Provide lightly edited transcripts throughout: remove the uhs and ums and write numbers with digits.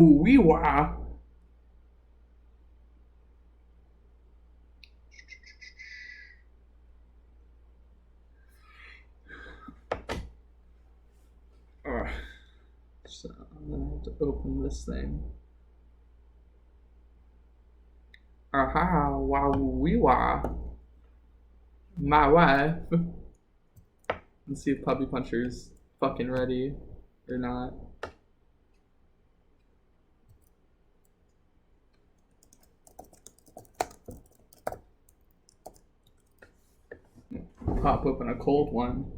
We were. So I'm gonna have to open this thing. Aha, wow, we were. My wife. Let's see if PuppyPuncher's fucking ready or not. Pop open a cold one.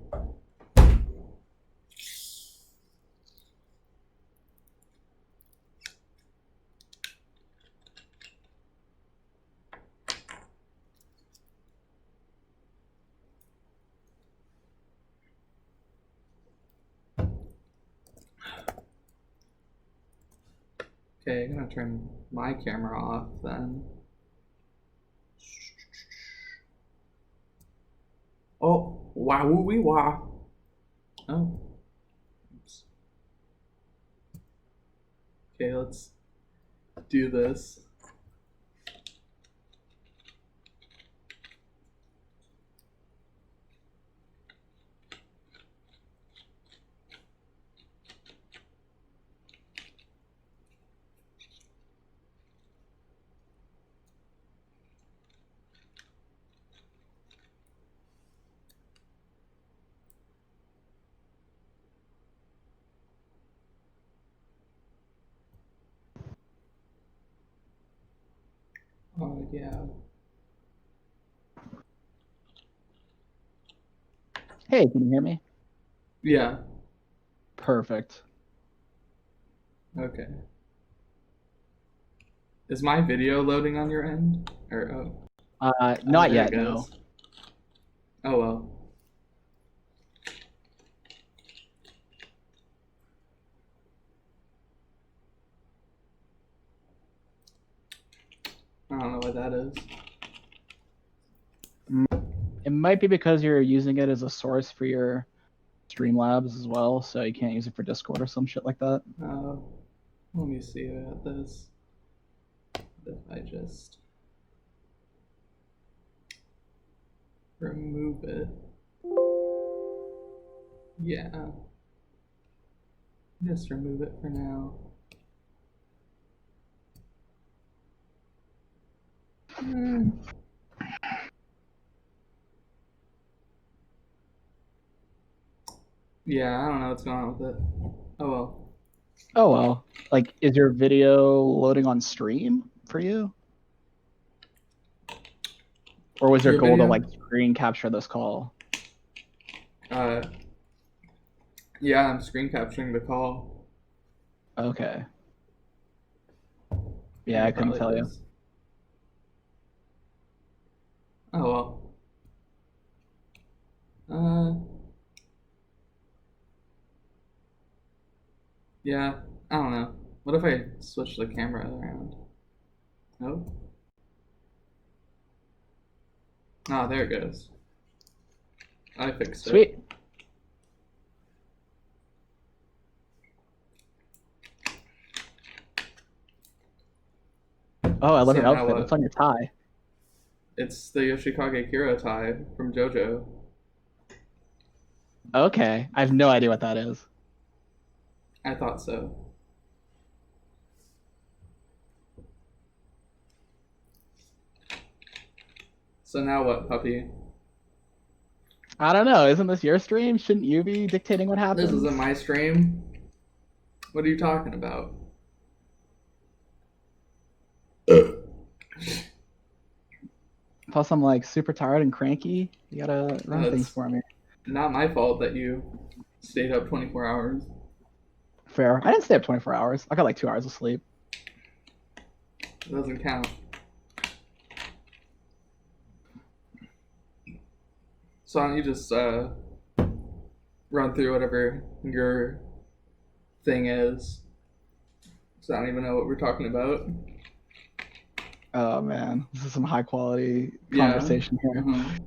Okay, I'm gonna turn my camera off then. Oh, wow, we wah. Oh. Oops. Okay, let's do this. Oh, yeah. Hey, can you hear me? Yeah. Perfect. Okay. Is my video loading on your end? Or Not there it yet, no. goes. Oh well. I don't know what that is. It might be because you're using it as a source for your Streamlabs as well, so you can't use it for Discord or some shit like that. Let me see about this. If I just remove it. Yeah. Just remove it for now. Yeah, I don't know what's going on with it. Oh well. Oh well. Like, is your video loading on stream for you? Or was your Your goal to video? like screen capture this call? Uh, yeah, I'm screen capturing the call. Okay. Yeah, Yeah, I couldn't probably tell you. this. Oh well. Yeah, I don't know. What if I switch the camera around? Nope. Ah, there it goes. I fixed it. Sweet. Oh, I love So your now outfit. What's what? on your tie? It's the Yoshikage Kira tie from JoJo. Okay. I have no idea what that is. I thought so. So now what, puppy? I don't know. Isn't this your stream? Shouldn't you be dictating what This isn't happens? my stream. What are you talking about? Plus, I'm like super tired and cranky. You gotta run things It's for me. not my fault that you stayed up 24 hours. Fair. I didn't stay up 24 hours. I got like 2 hours of sleep. It doesn't count. So why don't you just run through whatever your thing is? So I don't even know what we're talking about. Oh man, this is some high quality Yeah. conversation here. Mm-hmm.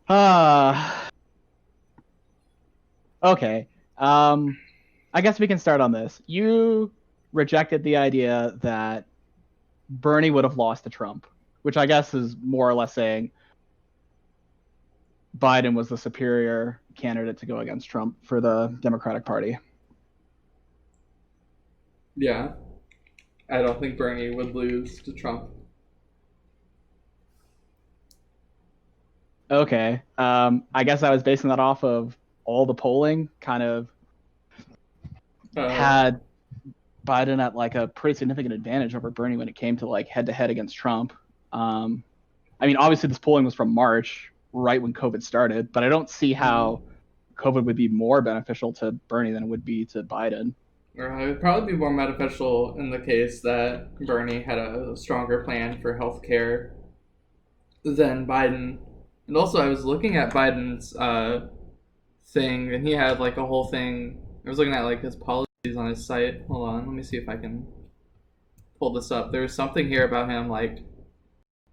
Ah, okay. I guess we can start on this. You rejected the idea that Bernie would have lost to Trump, which I guess is more or less saying Biden was the superior candidate to go against Trump for the Democratic Party. Yeah. I don't think Bernie would lose to Trump. Okay. I guess I was basing that off of all the polling kind of had Biden at like a pretty significant advantage over Bernie when it came to like head to head against Trump. I mean, obviously this polling was from March, right when COVID started, but I don't see how COVID would be more beneficial to Bernie than it would be to Biden. Or it would probably be more beneficial in the case that Bernie had a stronger plan for healthcare than Biden. And also, I was looking at Biden's thing, and he had like a whole thing. I was looking at like his policies on his site. Hold on, let me see if I can pull this up. There was something here about him, like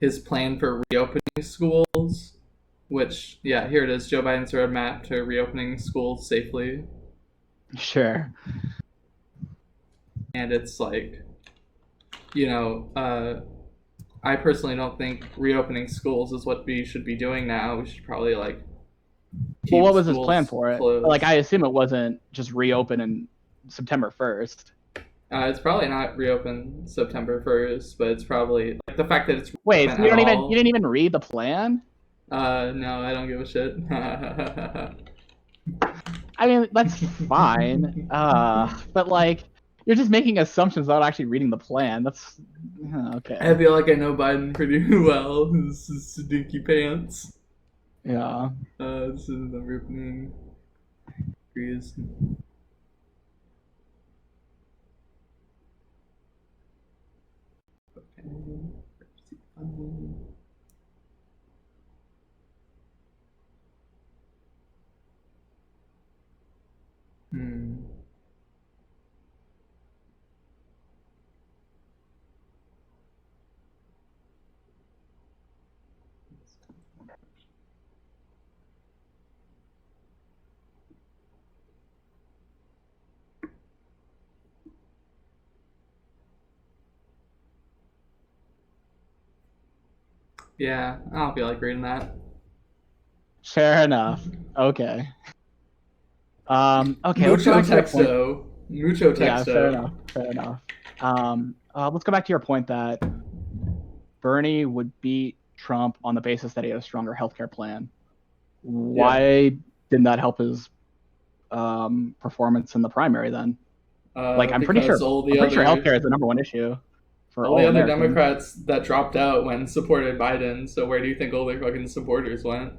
his plan for reopening schools, which, yeah, here it is, Joe Biden's roadmap to reopening schools safely. Sure. And it's like, you know, I personally don't think reopening schools is what we should be doing now. We should probably like. Well, what was his plan for it? Closed. Like, I assume it wasn't just reopen in September 1st. It's probably not reopen September 1st, but it's probably like the fact that it's. Wait, so you didn't even read the plan? No, I don't give a shit. I mean, that's fine. But like, you're just making assumptions without actually reading the plan. That's okay. I feel like I know Biden pretty well. This is stinky pants. Yeah. This is the reopening. Yeah, I don't feel like reading that. Fair enough. Okay. Okay. Mucho texto. Mucho texto. Yeah, fair enough. Fair enough. Let's go back to your point that Bernie would beat Trump on the basis that he had a stronger healthcare plan. Why didn't that help his performance in the primary then? Like, I'm pretty sure healthcare is the number one issue. For all the other Democrats that dropped out went and supported Biden. So where do you think all their fucking supporters went?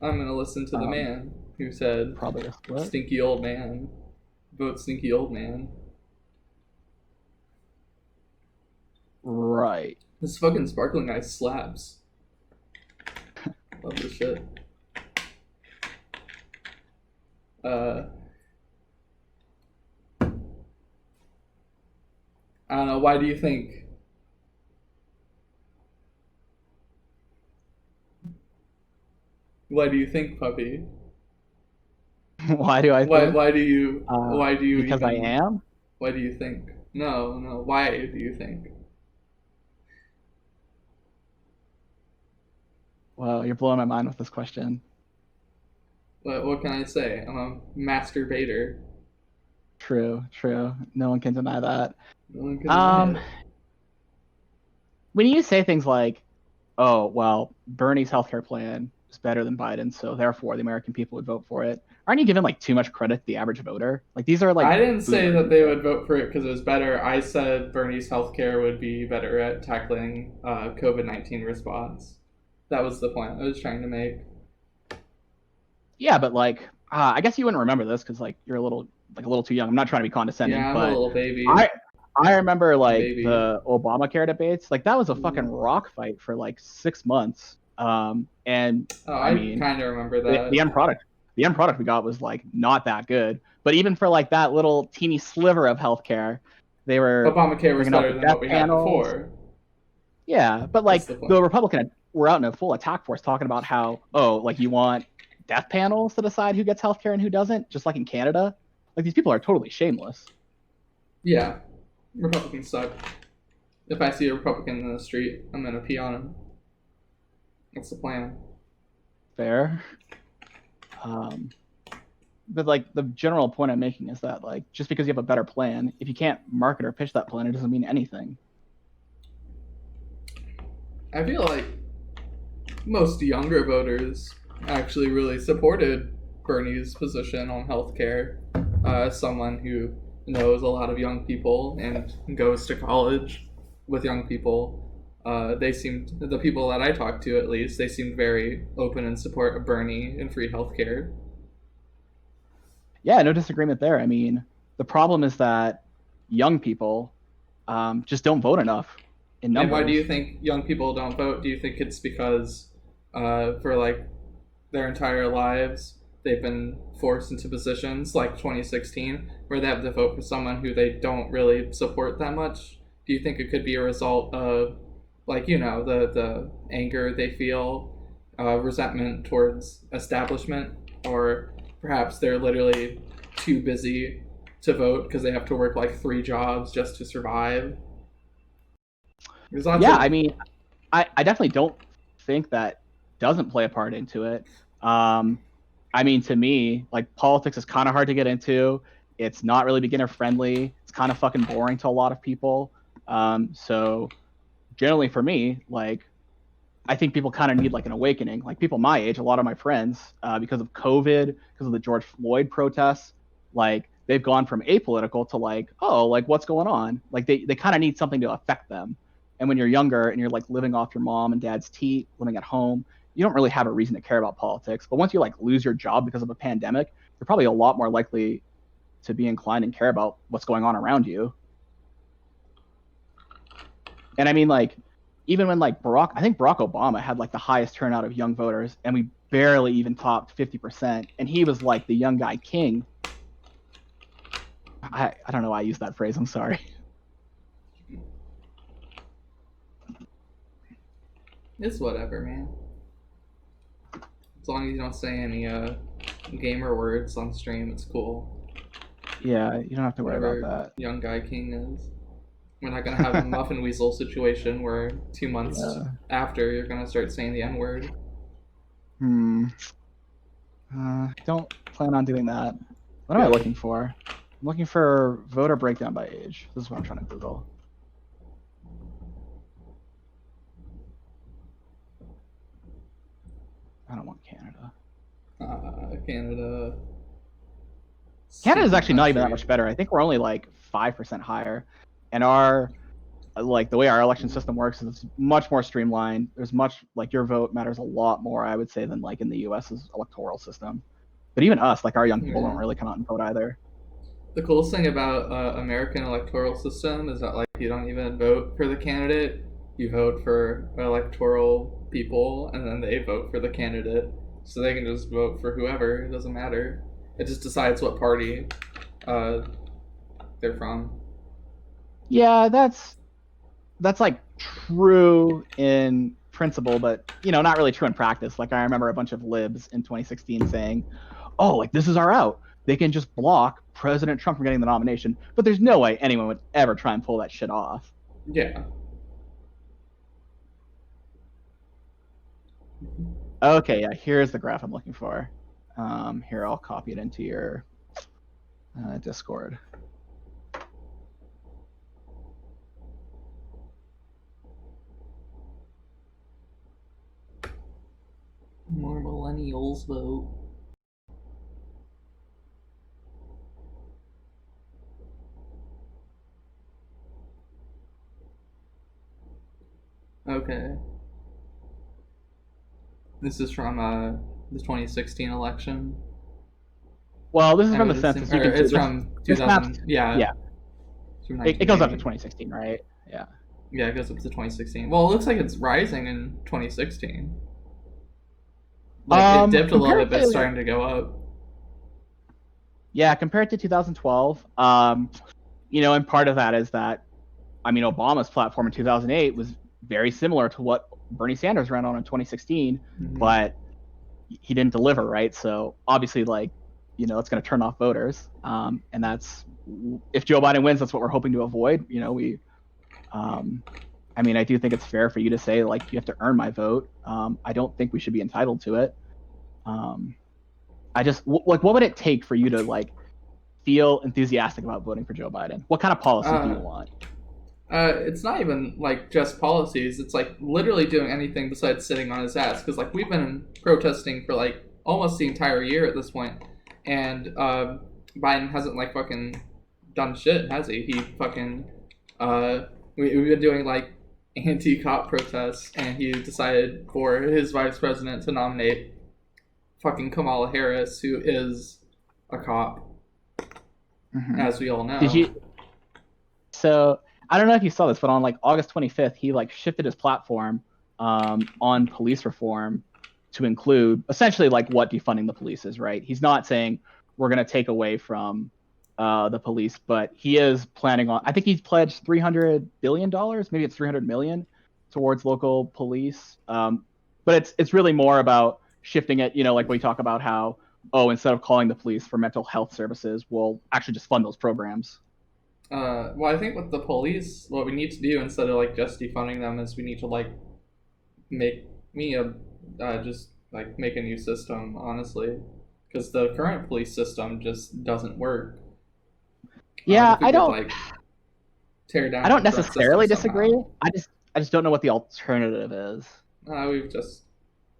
I'm gonna listen to the man who said, probably "Stinky old man, vote stinky old man." Right. This fucking sparkling ice slaps. Love this shit. I don't know. Why do you think? Why do you think, puppy? Why do I think? Why do you? Why do you? Because I am. Why do you think? No. Why do you think? Well, you're blowing my mind with this question. What can I say? I'm a masturbator. True. No one can deny that. No one can deny it. When you say things like, "Oh, well, Bernie's healthcare plan is better than Biden, so therefore the American people would vote for it," aren't you giving like too much credit to the average voter? Like, these are like. I didn't say that they would vote for it because it was better. I said Bernie's healthcare would be better at tackling COVID-19 response. That was the point I was trying to make. Yeah, but like, I guess you wouldn't remember this because like you're a little too young. I'm not trying to be condescending. Yeah, I'm but a little baby. I remember like the Obamacare debates. Like, that was a fucking rock fight for like 6 months. And I mean, kind of remember that. The end product we got was like not that good. But even for like that little teeny sliver of healthcare, they were Obamacare was better than what we had before. Yeah, but like the Republicans were out in a full attack force talking about how, like, you want death panels to decide who gets healthcare and who doesn't, just like in Canada. Like, these people are totally shameless. Yeah, Republicans suck. If I see a Republican in the street, I'm gonna pee on him. That's the plan. Fair. But like the general point I'm making is that like just because you have a better plan, if you can't market or pitch that plan, it doesn't mean anything. I feel like most younger voters actually really supported Bernie's position on healthcare. As someone who knows a lot of young people and goes to college with young people, the people that I talked to at least, they seemed very open in support of Bernie and free healthcare. Yeah, no disagreement there. I mean, the problem is that young people just don't vote enough in And why do numbers. you think young people don't vote? Do you think it's because for like their entire lives they've been forced into positions like 2016 where they have to vote for someone who they don't really support that much? Do you think it could be a result of like the anger they feel, resentment towards establishment, or perhaps they're literally too busy to vote because they have to work like 3 jobs just to survive? There's lots Yeah, of I mean, I definitely don't think that doesn't play a part into it. I mean, to me, like politics is kind of hard to get into. It's not really beginner friendly. It's kind of fucking boring to a lot of people. So generally for me, like I think people kind of need like an awakening. Like people my age, a lot of my friends, because of COVID, because of the George Floyd protests, like they've gone from apolitical to like, oh, like what's going on? Like they kind of need something to affect them. And when you're younger and you're like living off your mom and dad's teat, living at home, you don't really have a reason to care about politics. But once you like lose your job because of a pandemic, you're probably a lot more likely to be inclined and care about what's going on around you. And I mean, like, even when like I think Barack Obama had like the highest turnout of young voters, and we barely even topped 50%, and he was like the young guy king. I don't know why I used that phrase. I'm sorry. it's whatever, man. As long as you don't say any gamer words on stream, it's cool. Yeah, you don't have to worry about Whatever that. young guy king is. We're not gonna have a muffin weasel situation where 2 months Yeah. after you're gonna start saying the N word. Hmm. Don't plan on doing that. What am I Good. looking for? I'm looking for voter breakdown by age. This is what I'm trying to Google. I don't want Canada. Canada. Canada's Stupid actually not even that country. much better. I think we're only like 5% higher. And our like the way our election system works is it's much more streamlined. There's much like your vote matters a lot more, I would say, than like in the US's electoral system. But even us, like our young people don't Yeah. really come out and vote either. The coolest thing about American electoral system is that like you don't even vote for the candidate. You vote for electoral people, and then they vote for the candidate. So they can just vote for whoever. It doesn't matter. It just decides what party uh, they're from. Yeah, that's like true in principle, but not really true in practice. Like I remember a bunch of libs in 2016 saying, "Oh, like this is our out. They can just block President Trump from getting the nomination." But there's no way anyone would ever try and pull that shit off. Yeah. Okay, yeah, here's the graph I'm looking for. Here, I'll copy it into your Discord. More millennials vote. Okay. This is from the 2016 election. Well, this is I from the would assume, census. You or can see it's this. from This map's 2000. Yeah, yeah. it's from It goes up to 1980. 2016, right? Yeah. Yeah, it goes up to 2016. Well, it looks like it's rising in 2016. Like it dipped a little bit, Compared but it's to starting to go up. yeah, compared to 2012, and part of that is that I mean Obama's platform in 2008 was very similar to what Bernie Sanders ran on in 2016, Mm-hmm. but he didn't deliver, right? So obviously, like, it's going to turn off voters, and that's if Joe Biden wins, that's what we're hoping to avoid. I mean, I do think it's fair for you to say like you have to earn my vote. I don't think we should be entitled to it. Um, I just like, what would it take for you to like feel enthusiastic about voting for Joe Biden? What kind of policies do you Uh, want? it's not even like just policies. It's like literally doing anything besides sitting on his ass. Because like we've been protesting for like almost the entire year at this point, and Biden hasn't like fucking done shit, has he? He fucking we've been doing like anti-cop protests, and he decided for his vice president to nominate fucking Kamala Harris, who is a cop, as we all Did know. you? So I don't know if you saw this, but on like August 25th, he like shifted his platform on police reform to include essentially like what defunding the police is. Right? He's not saying we're going to take away from the police, but he is planning on. I think he's pledged $300 billion, maybe it's 300 million, towards local police. But it's really more about shifting it. Like we talk about how instead of calling the police for mental health services, we'll actually just fund those programs. Well, I think with the police, what we need to do instead of like just defunding them is we need to like make me a just like make a new system, honestly, because the current police system just doesn't work. Yeah, If we could like tear I down don't the current system necessarily disagree. somehow, I just don't know what the alternative is. we've just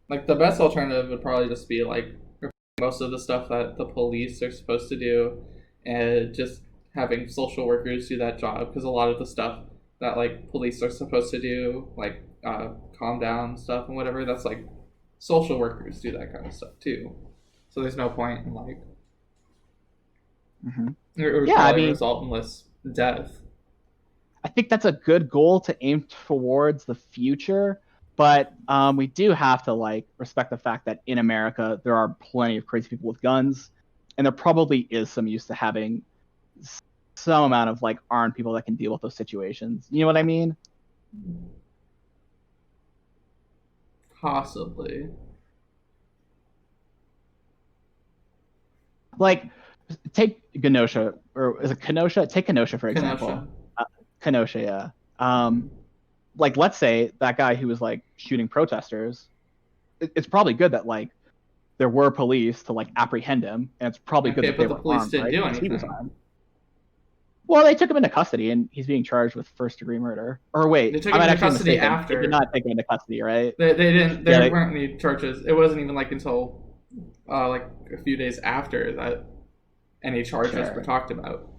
like the best alternative would probably just be like most of the stuff that the police are supposed to do, and just having social workers do that job, because a lot of the stuff that like police are supposed to do, like calm down stuff and whatever, that's like social workers do that kind of stuff too. So there's no point in like Mm-hmm. it would Yeah, I probably mean, result in less death. I think that's a good goal to aim towards the future, but we do have to like respect the fact that in America there are plenty of crazy people with guns, and there probably is some use to having some amount of like armed people that can deal with those situations. You know what I mean? Possibly. Like, take Kenosha, or is it Kenosha? Take Kenosha for Kenosha. example. Kenosha, yeah. Like, let's say that guy who was like shooting protesters. It's probably good that like there were police to like apprehend him, and it's probably good Okay, that they but the were police armed, didn't right? do Because he was anything. armed. Well, they took him into custody, and he's being charged with first-degree murder. Or They wait, took I him might into actually be custody mistaken. They did after. not take him into custody, right? They didn't. Yeah, There weren't any charges. It wasn't even like until like a few days after that any charges were sure. talked about.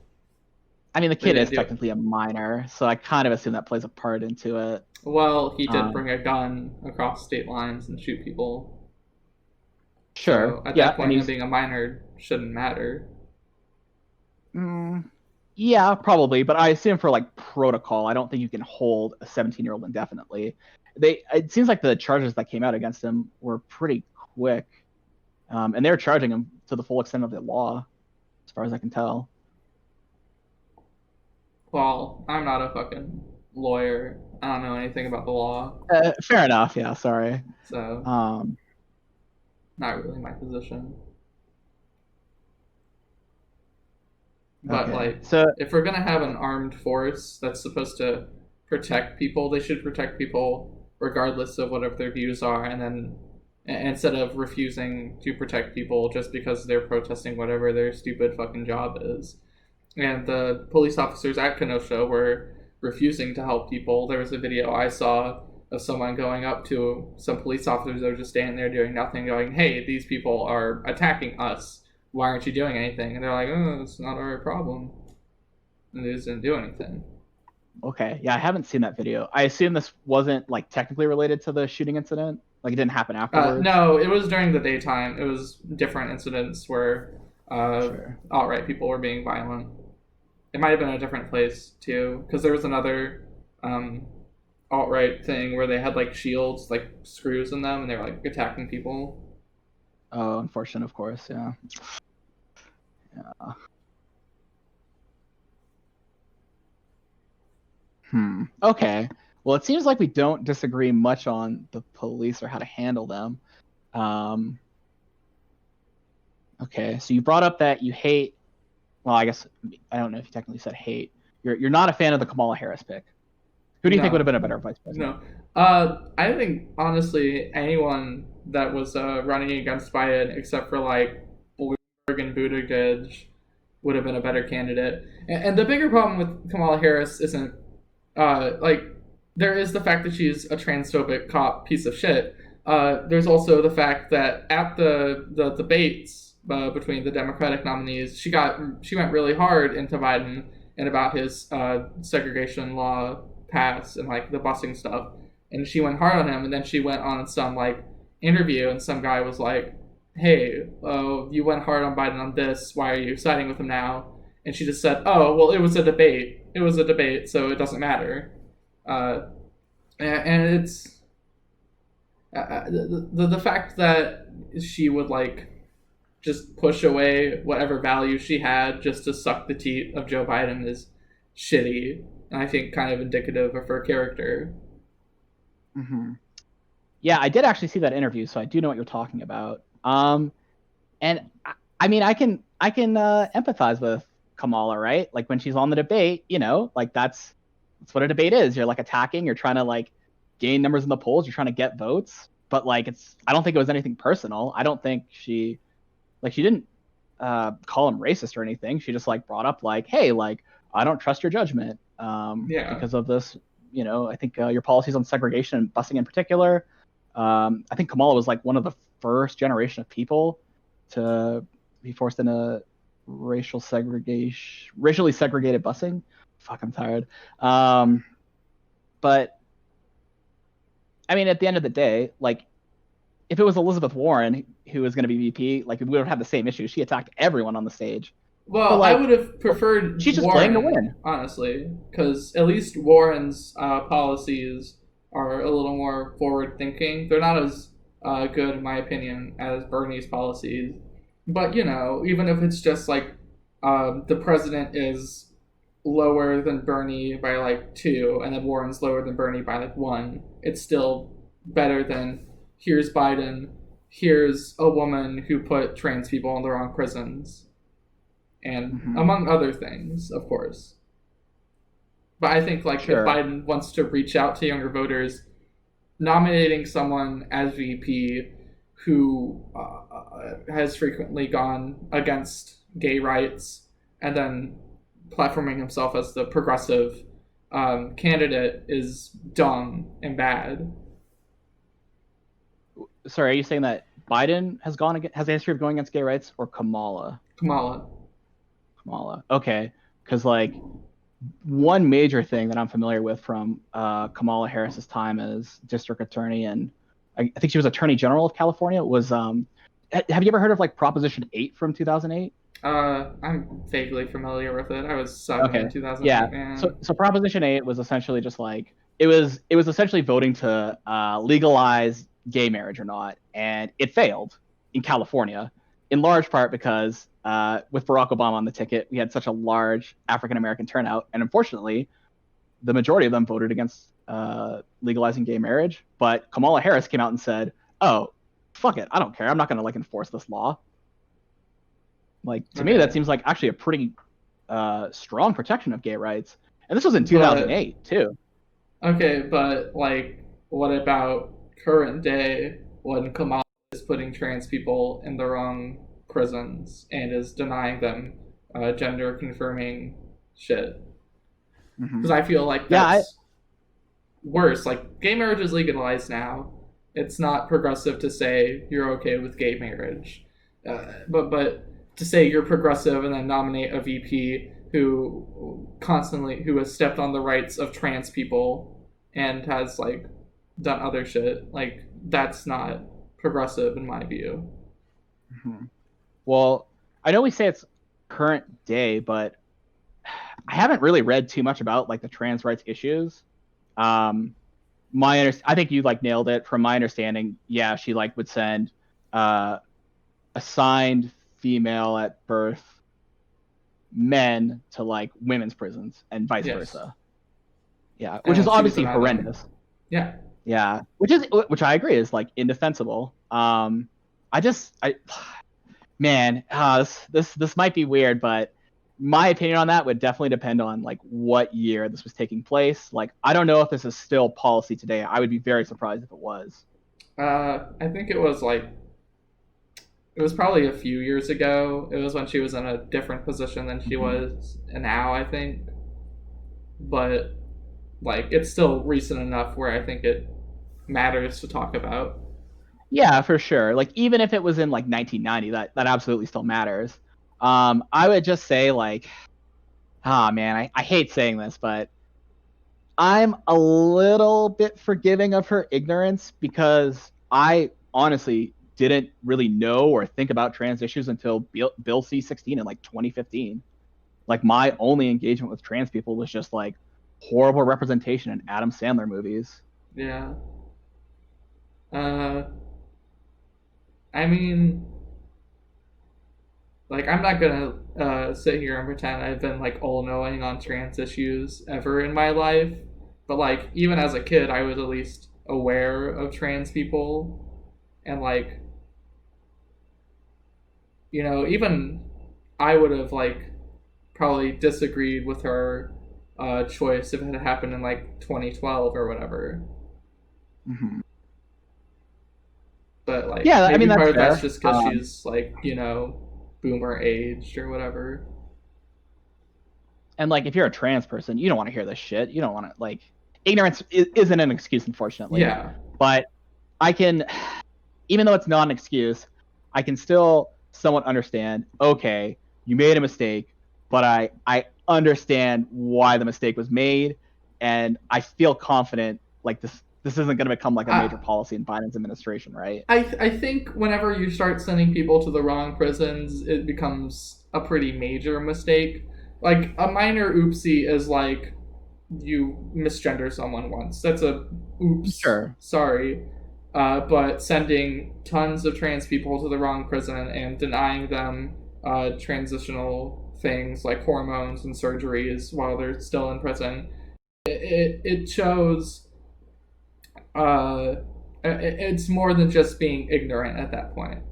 I mean, the They kid didn't is do it. technically a minor, so I kind of assume that plays a part into it. Well, he did Um, bring a gun across state lines and shoot people. sure, So at yeah, that and point, him being a minor shouldn't matter. mm, yeah, probably, but I assume for like protocol, I don't think you can hold a 17-year-old indefinitely. It seems like the charges that came out against him were pretty quick, and they're charging him to the full extent of the law, as far as I can tell. Well, I'm not a fucking lawyer. I don't know anything about the law, Fair enough. Yeah, sorry. so Um, not really my position. But okay, like, so if we're gonna have an armed force that's supposed to protect people, they should protect people regardless of whatever their views are, and then instead of refusing to protect people just because they're protesting whatever their stupid fucking job is. And the police officers at Kenosha were refusing to help people. There was a video I saw of someone going up to some police officers that were just standing there doing nothing, going, "Hey, these people are attacking us. Why aren't you doing anything?" And they're like, "Oh, it's not our problem." And they just didn't do anything. okay, yeah, I haven't seen that video. I assume this wasn't like technically related to the shooting incident. Like it didn't happen afterwards. No, it was during the daytime. It was different incidents where Sure. alt-right people were being violent. It might have been a different place too, because there was another um, alt-right thing where they had like shields, like screws in them, and they were like attacking people. Oh, unfortunate, of course. Yeah. Yeah. Okay. Well, it seems like we don't disagree much on the police or how to handle them. Um, okay. So you brought up that you hate well, I guess I don't know if you technically said hate. You're not a fan of the Kamala Harris pick. Who do you think would have No, been a better vice president? no. I think honestly, anyone that was running against Biden, except for like Bloomberg and Buttigieg, would have been a better candidate. And the bigger problem with Kamala Harris isn't like there is the fact that she's a transphobic cop piece of shit. There's also the fact that at the debates between the Democratic nominees, she went really hard into Biden and about his segregation law pass and like the busing stuff, and she went hard on him. And then she went on some like interview, and some guy was like, "Hey, you went hard on Biden on this. Why are you siding with him now?" And she just said, "Oh, well, it was a debate. It was a debate, so it doesn't matter." Uh, and it's the fact that she would like just push away whatever value she had just to suck the teat of Joe Biden is shitty, and I think kind of indicative of her character. Mm-hmm. Yeah, I did actually see that interview, so I do know what you're talking about. And I mean, I can empathize with Kamala, right? Like when she's on the debate, like that's what a debate is. You're like attacking, you're trying to like gain numbers in the polls, you're trying to get votes. But like I don't think it was anything personal. I don't think she didn't call him racist or anything. She just like brought up like, hey, like I don't trust your judgment Yeah. because of this. I think your policies on segregation and busing in particular. I think Kamala was like one of the first generation of people to be forced into racially segregated busing. Fuck, I'm tired. But I mean, at the end of the day, like if it was Elizabeth Warren who was going to be VP, like we would have the same issue. She attacked everyone on the stage. But Well, I like would have preferred she's just playing to Warren, win. honestly, because at least Warren's policies are a little more forward thinking. They're not as good, in my opinion, as Bernie's policies. But, even if it's just like the president is lower than Bernie by like 2, and then Warren's lower than Bernie by like 1, it's still better than here's Biden, here's a woman who put trans people in the wrong prisons, and among other things, of course. But I think like Sure. if Biden wants to reach out to younger voters, nominating someone as VP who has frequently gone against gay rights and then platforming himself as the progressive candidate is dumb and bad. Sorry, are you saying that Biden has a history of going against gay rights, or Kamala? Kamala. Kamala. Okay, because like one major thing that I'm familiar with from Kamala Harris's time as district attorney, and I think she was attorney general of California, was have you ever heard of like Proposition 8 from 2008? I'm vaguely familiar with it. I was 7 in 2008. Yeah. Man. So Proposition 8 was essentially just like it was essentially voting to legalize gay marriage or not, and it failed in California, in large part because with Barack Obama on the ticket, we had such a large African American turnout, and unfortunately, the majority of them voted against legalizing gay marriage. But Kamala Harris came out and said, "Oh, fuck it, I don't care. I'm not going to like enforce this law." Like to me, that seems like actually a pretty strong protection of gay rights, and this was in 2008 too. Okay, but like, what about current day when Kamala is putting trans people in the wrong prisons and is denying them gender confirming shit? Because I feel like that's worse. Like, gay marriage is legalized now. It's not progressive to say you're okay with gay marriage, but to say you're progressive and then nominate a VP who has stepped on the rights of trans people and has like done other shit, like that's not progressive in my view. Well, I know we say it's current day, but I haven't really read too much about like the trans rights issues. I think you like nailed it. From my understanding, yeah, she like would send assigned female at birth men to like women's prisons and vice versa. Yeah, which is obviously horrendous. Yeah, which I agree is like indefensible. This might be weird, but my opinion on that would definitely depend on like what year this was taking place. Like, I don't know if this is still policy today. I would be very surprised if it was. I think it was probably a few years ago. It was when she was in a different position than she Mm-hmm. was now, I think. But like it's still recent enough where I think it matters to talk about. Yeah, for sure. Like even if it was in like 1990, that absolutely still matters. I would just say like, ah man, I hate saying this, but I'm a little bit forgiving of her ignorance because I honestly didn't really know or think about trans issues until Bill C-16 in like 2015. Like my only engagement with trans people was just like horrible representation in Adam Sandler movies. Yeah. Uh, I mean, like I'm not gonna sit here and pretend I've been like all knowing on trans issues ever in my life, but like even as a kid, I was at least aware of trans people, and like even I would have like probably disagreed with her choice if it had happened in like 2012 or whatever. Mm-hmm. But like Yeah, I mean maybe that's part of that's fair. just because she's like boomer aged or whatever. And like if you're a trans person, you don't want to hear this shit. You don't want to like ignorance isn't an excuse, unfortunately. Yeah, But I can, even though it's not an excuse, I can still somewhat understand. Okay, you made a mistake, but I understand why the mistake was made, and I feel confident like this isn't going to become like a I major policy in Biden's administration, right? I think whenever you start sending people to the wrong prisons, it becomes a pretty major mistake. Like a minor oopsie is like you misgender someone once. That's a oops, Sure. sorry. But sending tons of trans people to the wrong prison and denying them transitional things like hormones and surgeries while they're still in prison, it shows it's more than just being ignorant at that point.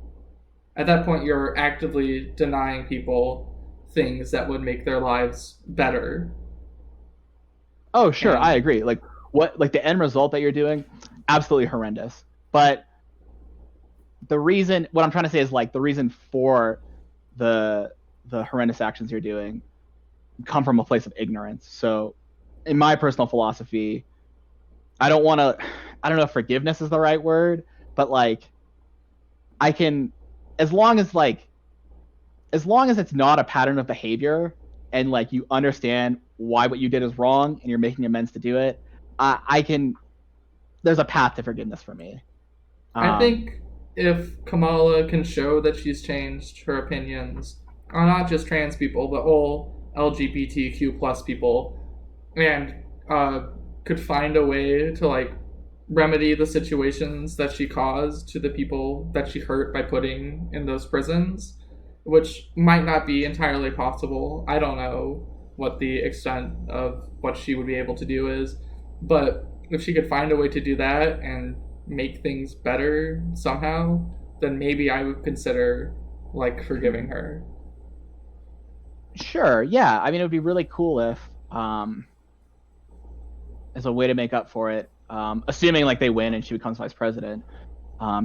At that point, you're actively denying people things that would make their lives better. Oh, sure, I And agree. Like the end result that you're doing, absolutely horrendous. But what I'm trying to say is like the reason for the horrendous actions you're doing come from a place of ignorance. So, in my personal philosophy, I don't want to. I don't know if forgiveness is the right word, but like I can, as long as like as long as it's not a pattern of behavior and like you understand why what you did is wrong and you're making amends to do it, I can. There's a path to forgiveness for me. I Um, think if Kamala can show that she's changed her opinions on not just trans people, but all LGBTQ plus people, and uh, could find a way to like remedy the situations that she caused to the people that she hurt by putting in those prisons, which might not be entirely possible. I don't know what the extent of what she would be able to do is, but if she could find a way to do that and make things better somehow, then maybe I would consider like forgiving her. sure, yeah. I mean, it would be really cool if, um, as a way to make up for it, assuming like they win and she becomes vice president,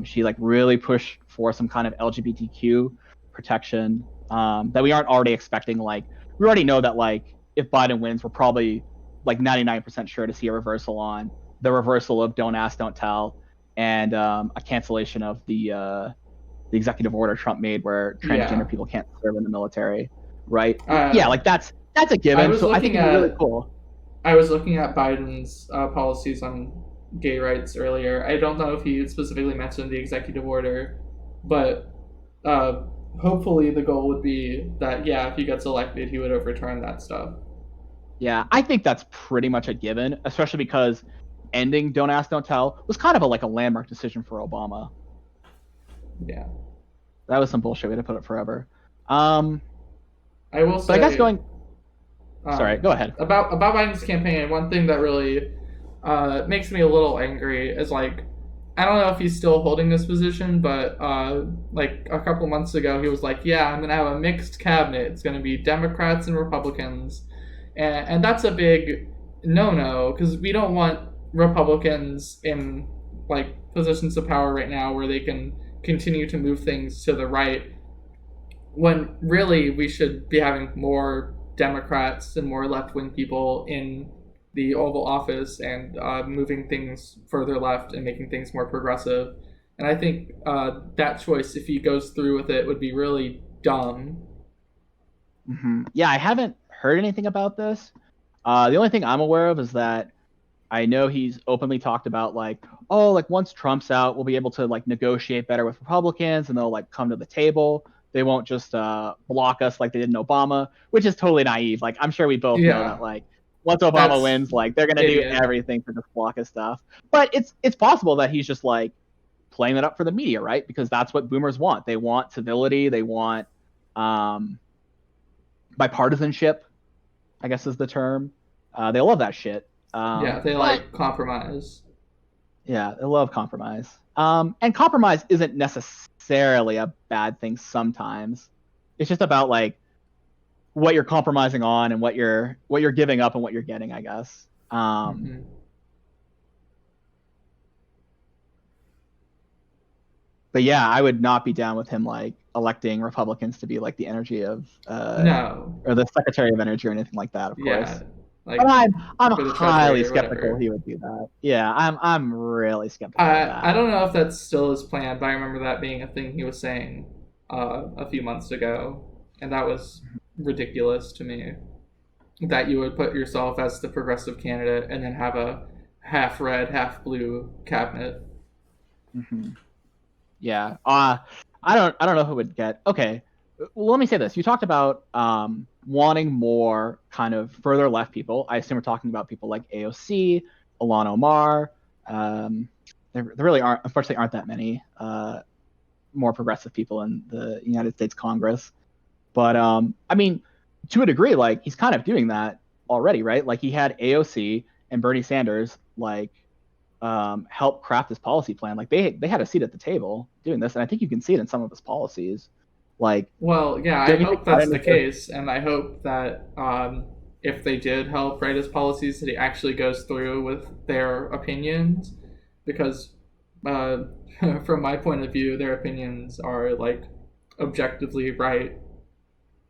she like really pushed for some kind of LGBTQ protection that we aren't already expecting. Like we already know that like if Biden wins, we're probably like 99% sure to see a reversal on the reversal of Don't Ask, Don't Tell, and a cancellation of the executive order Trump made where transgender Yeah. people can't serve in the military, right? Yeah, Uh, like that's a I given. was So I think looking it'd be really at cool. I was looking at Biden's policies on gay rights earlier. I don't know if he specifically mentioned the executive order, but uh, hopefully the goal would be that yeah, if he gets elected, he would overturn that stuff. Yeah, I think that's pretty much a given, especially because ending Don't Ask, Don't Tell was kind of like a landmark decision for Obama. Yeah, That was some bullshit. We had to put it forever. Um, I will but I guess say going. Sorry, go ahead. about Biden's campaign. One thing that really makes me a little angry is like I don't know if he's still holding this position, but like a couple months ago, he was like, "Yeah, I'm gonna have a mixed cabinet. It's gonna be Democrats and Republicans," and that's a big no-no because we don't want Republicans in like positions of power right now where they can continue to move things to the right when really we should be having more Democrats and more left-wing people in the Oval Office and moving things further left and making things more progressive. And I think that choice, if he goes through with it, would be really dumb. Yeah, I haven't heard anything about this. The only thing I'm aware of is that I know he's openly talked about like, oh, like once Trump's out, we'll be able to like negotiate better with Republicans, and they'll like come to the table. They won't just block us like they did in Obama, which is totally naive. Like I'm sure we both know Yeah, that like once Obama that's wins, like they're gonna do idiot. everything to just block his stuff. But it's possible that he's just like playing it up for the media, right? Because that's what boomers want. They want civility. They want um, bipartisanship, I guess is the term. They love that shit. Yeah, they But like compromise. yeah, they love compromise. And compromise isn't necessarily a bad thing sometimes. It's just about like what you're compromising on and what you're giving up and what you're getting, I guess. Mm-hmm. But yeah, I would not be down with him like electing Republicans to be like the energy of No, or the Secretary of Energy or anything like that, of course. yeah, But like I'm for the treasury highly or skeptical whatever. he would do that. Yeah, I'm really skeptical of I that. don't know if that's still his plan, but I remember that being a thing he was saying a few months ago, and that was ridiculous to me. That you would put yourself as the progressive candidate and then have a half red, half blue cabinet. Hmm. Yeah. I don't know who would get. Okay. Well, let me say this. You talked about wanting more kind of further left people. I assume we're talking about people like AOC, Ilhan Omar. Um, there really aren't, unfortunately, aren't that many more progressive people in the United States Congress. But I mean, to a degree, like he's kind of doing that already, right? Like he had AOC and Bernie Sanders like help craft this policy plan. Like they had a seat at the table doing this, and I think you can see it in some of his policies. Like, Well, yeah, I don't you think hope that's Biden the deserves? case, and I hope that if they did help write his policies, that he actually goes through with their opinions, because uh, from my point of view, their opinions are like objectively right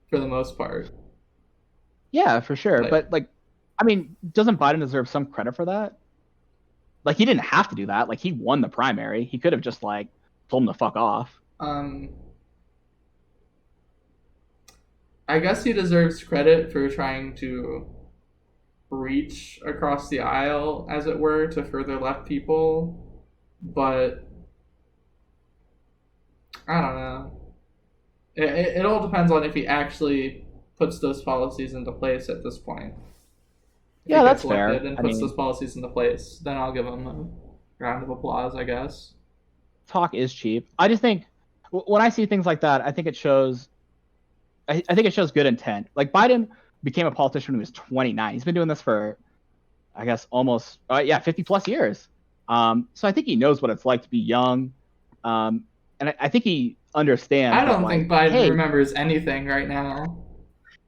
for the most part. Yeah, for sure. Like, But like, I mean, doesn't Biden deserve some credit for that? Like, he didn't have to do that. Like, he won the primary. He could have just like told him to fuck off. um, I guess he deserves credit for trying to reach across the aisle, as it were, to further left people, but I don't know. It all depends on if he actually puts those policies into place at this point. If he Yeah, gets that's elected fair. and I puts mean, those policies into place, then I'll give him a round of applause, I guess. talk is cheap. I just think when I see things like that, I think it shows. I think it shows good intent. Like Biden became a politician when he was 29. He's been doing this for, I guess, almost 50 plus years. So I think he knows what it's like to be young, and I think he understands I that. don't Like, think Biden hey, remembers anything right now.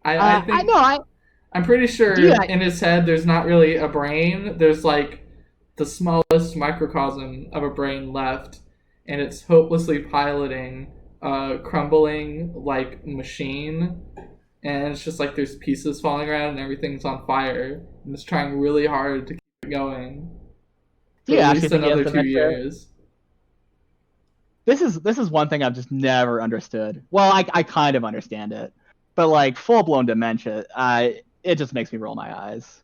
I I think know. I I'm pretty do. You, sure in his head there's not really a brain. There's like the smallest microcosm of a brain left, and it's hopelessly piloting a crumbling like machine. And it's just like there's pieces falling around and everything's on fire, and it's trying really hard to keep it going do for you at actually least think he has another two dementia? years. This is one thing I've just never understood. Well, I kind of understand it, but like full blown dementia, it just makes me roll my eyes.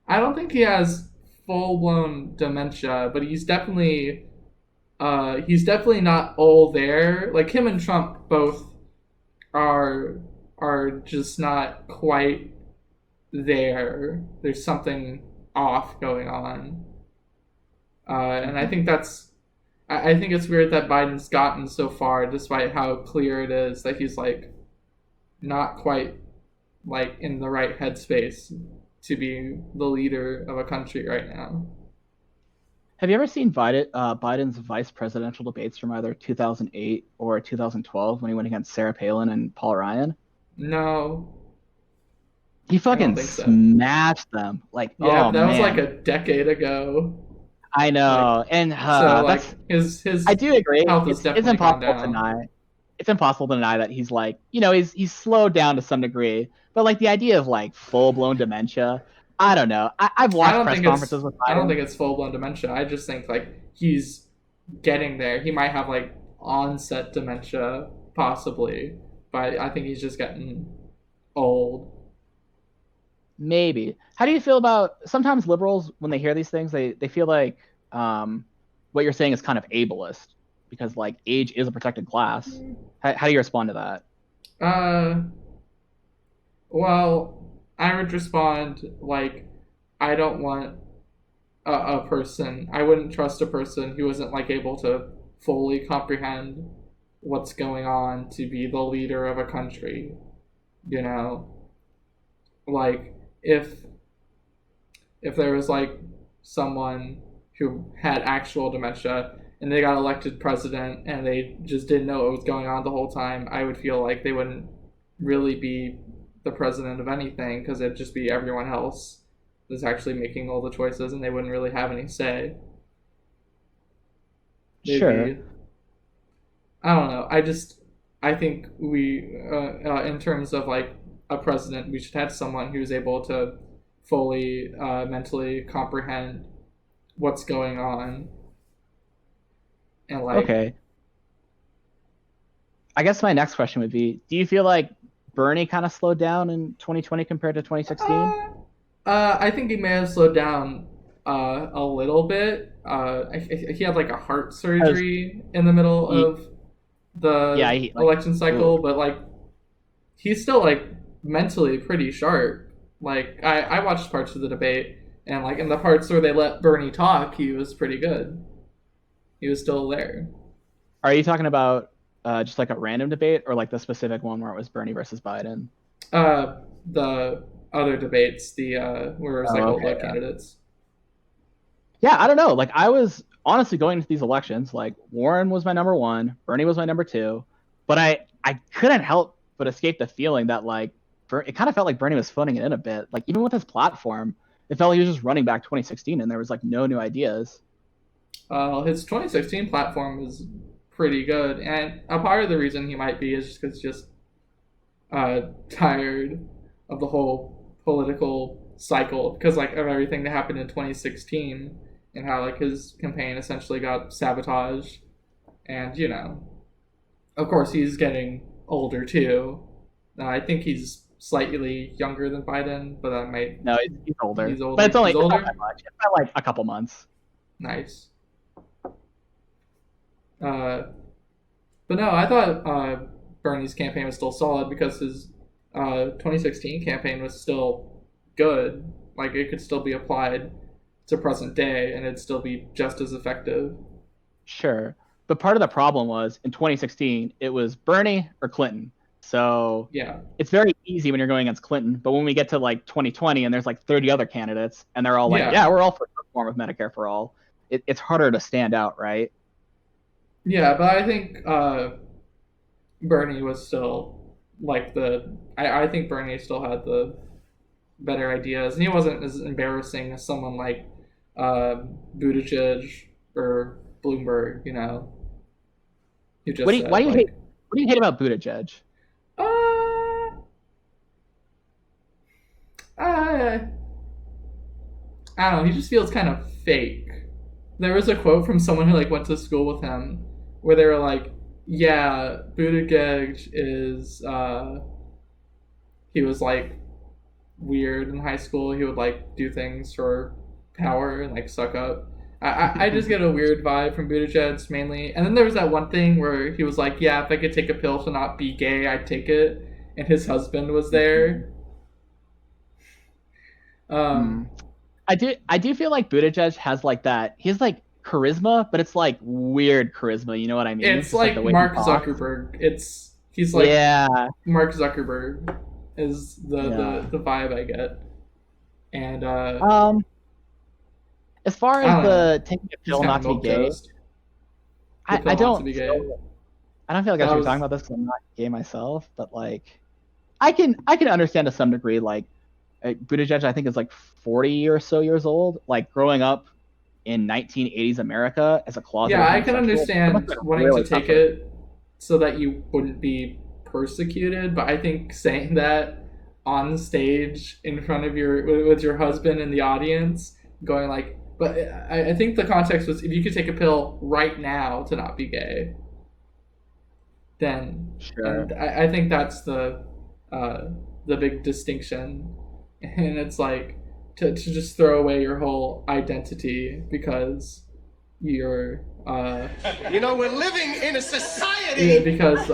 I don't think he has full blown dementia, but he's definitely not all there. Like him and Trump both are are just not quite there. There's something off going on, and I Mm-hmm. think I think it's weird that Biden's gotten so far, despite how clear it is that he's like not quite like in the right headspace to be the leader of a country right now. Have you ever seen Biden's vice presidential debates from either 2008 or 2012 when he went against Sarah Palin and Paul Ryan? No, He I don't fucking think so. smashed them. Like, Yeah, oh but that was like man, a decade ago. I Like, know, and so that's like I his do agree. health has It's definitely gone impossible to down. deny. It's impossible to deny that he's like, he's slowed down to some degree. But like the idea of like full blown dementia, I don't know. I've watched press conferences with I don't Biden. think it's full blown dementia. I just think like he's getting there. He might have like onset dementia, possibly, but I think he's just getting old. Maybe. How do you feel about sometimes liberals when they hear these things, they feel like um, what you're saying is kind of ableist because like age is a protected class. How do you respond to that? Uh, well, I would respond like I don't want a person. I wouldn't trust a person who isn't like able to fully comprehend what's going on to be the leader of a country. You know, like if there was like someone who had actual dementia and they got elected president and they just didn't know what was going on the whole time, I would feel like they wouldn't really be the president of anything because it'd just be everyone else that's actually making all the choices and they wouldn't really have any say. They'd Sure. be, I don't know. I think in terms of like a president, we should have someone who's able to fully mentally comprehend what's going on and like Okay. I guess my next question would be, do you feel like Bernie kind of slowed down in 2020 compared to 2016? uh, I think he may have slowed down a little bit. He had like a heart Because surgery in the middle he, of yeah, the he like, election ooh. cycle, but like he's still like mentally pretty sharp. Like I watched parts of the debate, and like in the parts where they let Bernie talk, he was pretty good. He was still there. Are you talking about just like a random debate or like the specific one where it was Bernie versus Biden? The other debates, the where it was like Oh, all okay. the candidates. Yeah, I don't know. Like I was honestly going into these elections, like Warren was my number one, Bernie was my number two, but I couldn't help but escape the feeling that like it kind of felt like Bernie was phoning it in a bit. Like even with his platform, it felt like he was just running back 2016 and there was like no new ideas. His 2016 platform is pretty good, and a part of the reason he might be is just because just tired of the whole political cycle because like of everything that happened in 2016 and how like his campaign essentially got sabotaged, and of course he's getting older too. I think he's slightly younger than Biden, but that might No, he's older, he's but older. He's it's not that older. much. It's not like a couple months. Nice. Uh, but no, I thought Bernie's campaign was still solid because his 2016 campaign was still good. Like it could still be applied to present day and it'd still be just as effective. Sure. But part of the problem was in 2016, it was Bernie or Clinton. So Yeah, it's very easy when you're going against Clinton. But when we get to like 2020 and there's like 30 other candidates and they're all like, yeah, yeah, we're all for some form of Medicare for all, it's harder to stand out, right? yeah. But I think Bernie was still like I think Bernie still had the better ideas, and he wasn't as embarrassing as someone like uh, Buttigieg or Bloomberg. Who just Why said do you hate like, what do you hate about Buttigieg? uh, I I don't know. He just feels kind of fake. There was a quote from someone who like went to school with him, where they were like, "Yeah, Buttigieg is he was like weird in high school. He would like do things for power and like suck up." I just get a weird vibe from Buttigieg mainly. And then there was that one thing where he was like, "Yeah, if I could take a pill to not be gay, I'd take it." And his husband was there. Um, Hmm. I do feel like Buttigieg has like that. He has like charisma, but it's like weird charisma. You know what I mean? it's Just like the like way he Mark talks. Zuckerberg. He's like Yeah, Mark Zuckerberg is the yeah. the vibe I get. And Um, As far I as don't know. the taking a He's pill kind of not to be milk gay, toast. The I pill not to be gay. don't feel like I That should be talking was about this because I'm not gay myself, but like I can understand to some degree like Buttigieg I think is like 40 or so years old. Like growing up in 1980s America as a yeah. closeted I can homosexual, that must understand have been wanting to really tough take for him. it so that you wouldn't be persecuted, but I think saying that on stage in front of with your husband in the audience, going like, but I think the context was if you could take a pill right now to not be gay, then Sure. and I think that's uh, the big distinction, and it's like to just throw away your whole identity because you're we're living in a yeah, society. because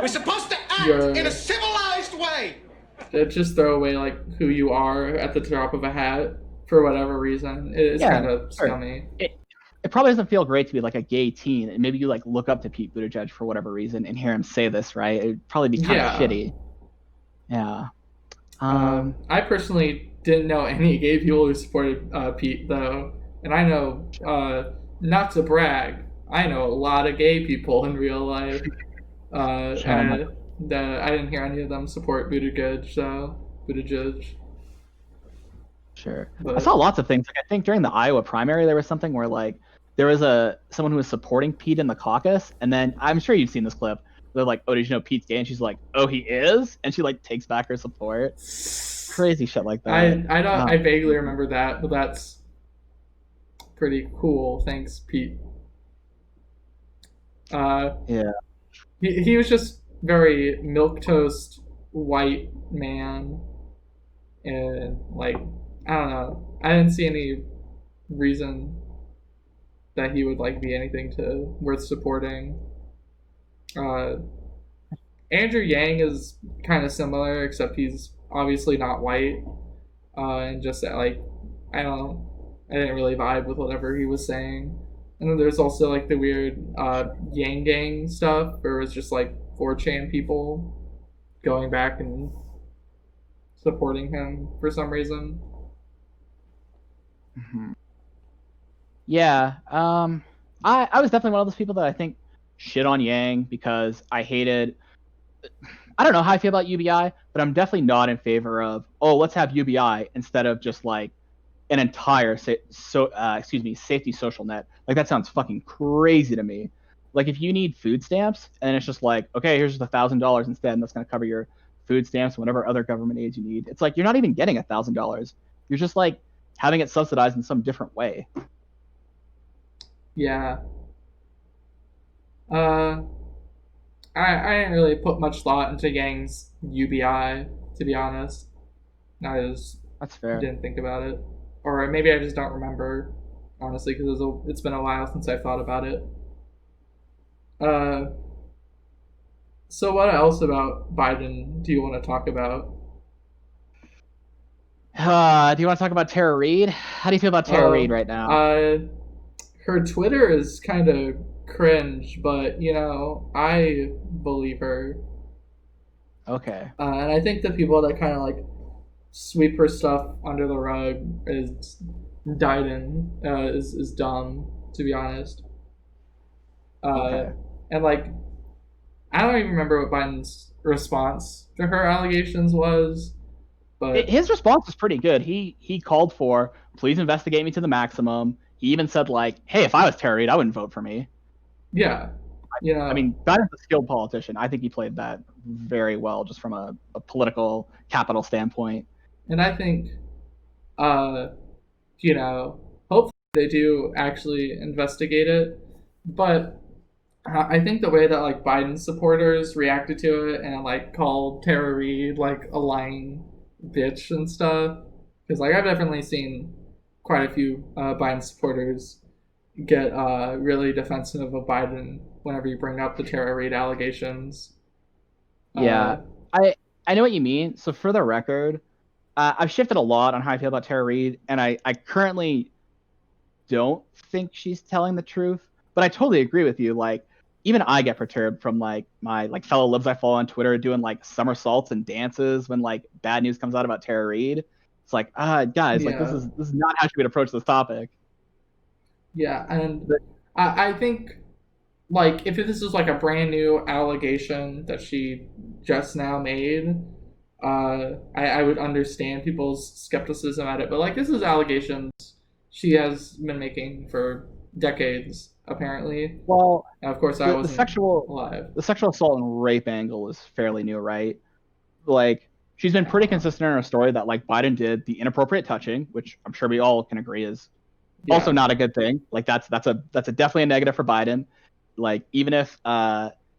We're supposed to act in a you're civilized way. just throw away like who you are at the drop of a hat for whatever reason. It's Yeah, kind of sure. scummy. It probably doesn't feel great to be like a gay teen, and maybe you like look up to Pete Buttigieg for whatever reason and hear him say this, right? It'd probably be kind of Yeah. shitty. Yeah. I personally didn't know any gay people who supported Pete though, and I know not to brag, I know a lot of gay people in real life. Fair enough. I didn't hear any of them support Buttigieg, so Buttigieg. Sure. I saw But lots of things. Like I think during the Iowa primary, there was something where like there was someone who was supporting Pete in the caucus, and then I'm sure you've seen this clip. They're like, "Oh, did you know Pete's gay?" And she's like, "Oh, he is," and she like takes back her support. Crazy shit like that. I don't Oh, I vaguely remember that, but that's pretty cool. Thanks, Pete. Uh, yeah. he was just very milk toast white man, and like I don't know. I didn't see any reason that he would like be anything to worth supporting. Uh, Andrew Yang is kind of similar, except he's obviously not white, and just like I don't know, I didn't really vibe with whatever he was saying. And then there's also like the weird Yang Gang stuff, where it was just like 4chan people going back and supporting him for some reason. Mhm. Yeah. I was definitely one of those people that I think shit on Yang because I hated. I don't know how I feel about UBI, but I'm definitely not in favor of let's have UBI instead of just like an entire safety social net. Like that sounds fucking crazy to me. Like if you need food stamps and it's just like okay, here's just $1,000 instead, and that's gonna cover your food stamps and whatever other government aids you need. It's like you're not even getting $1,000. You're just like having it subsidized in some different way. Yeah. Uh, I didn't really put much thought into Yang's UBI, to be honest. I just That's fair. didn't think about it. Or maybe I just don't remember, honestly, because it's been a while since I thought about it. Uh, so what else about Biden do you want to talk about? Do you want to talk about Tara Reid? How do you feel about Tara Reid Oh, right now? her Twitter is kind of cringe, but I believe her. Okay. And I think the people that kind of like sweep her stuff under the rug is Biden is dumb, to be honest. Uh, Okay. and like I don't even remember what Biden's response to her allegations was, but His response was pretty good. He called for please investigate me to the maximum. He even said like, "Hey, if I was Tara Reid, I wouldn't vote for me." yeah, you I know, mean, Biden's a skilled politician. I think he played that very well, just from a political capital standpoint. and I think uh, hopefully they do actually investigate it, but I think the way that like Biden supporters reacted to it and like called Tara Reid like a lying bitch and stuff, because like I've definitely seen quite a few Biden supporters get really defensive of Biden whenever you bring up the Tara Reid allegations. Uh, Yeah, I I know what you mean. So for the record, I've shifted a lot on how I feel about Tara Reid, and I currently don't think she's telling the truth. But I totally agree with you. Like, even I get perturbed from like my like fellow libs I follow on Twitter doing like somersaults and dances when like bad news comes out about Tara Reid. It's It's like, guys, like this is not how you would approach this topic. Yeah, and I think like if this is like a brand new allegation that she just now made, I would understand people's skepticism at it. But like this is allegations she has been making for decades, apparently. Well, and of course, I wasn't alive. The sexual assault and rape angle is fairly new, right? Like she's been pretty consistent in her story that like Biden did the inappropriate touching, which I'm sure we all can agree is also not a good thing. Like that's a definitely a negative for Biden. Like even if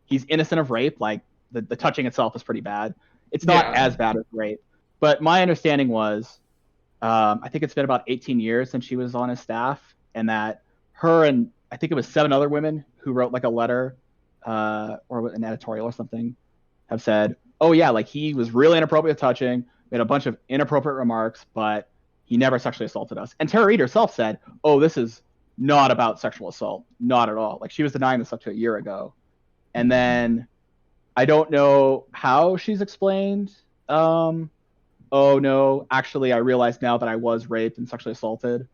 he's innocent of rape, like the touching itself is pretty bad. It's not as bad as rape. But my understanding was, I think it's been about 18 years since she was on his staff, and that her and I think it was 7 other women who wrote like a letter or an editorial or something have said, oh yeah, like he was really inappropriate touching, made a bunch of inappropriate remarks, but he never sexually assaulted us. And Tara Reid herself said, oh, this is not about sexual assault, not at all. Like she was denying this up to a year ago. And then I don't know how she's explained, oh no, actually I realized now that I was raped and sexually assaulted.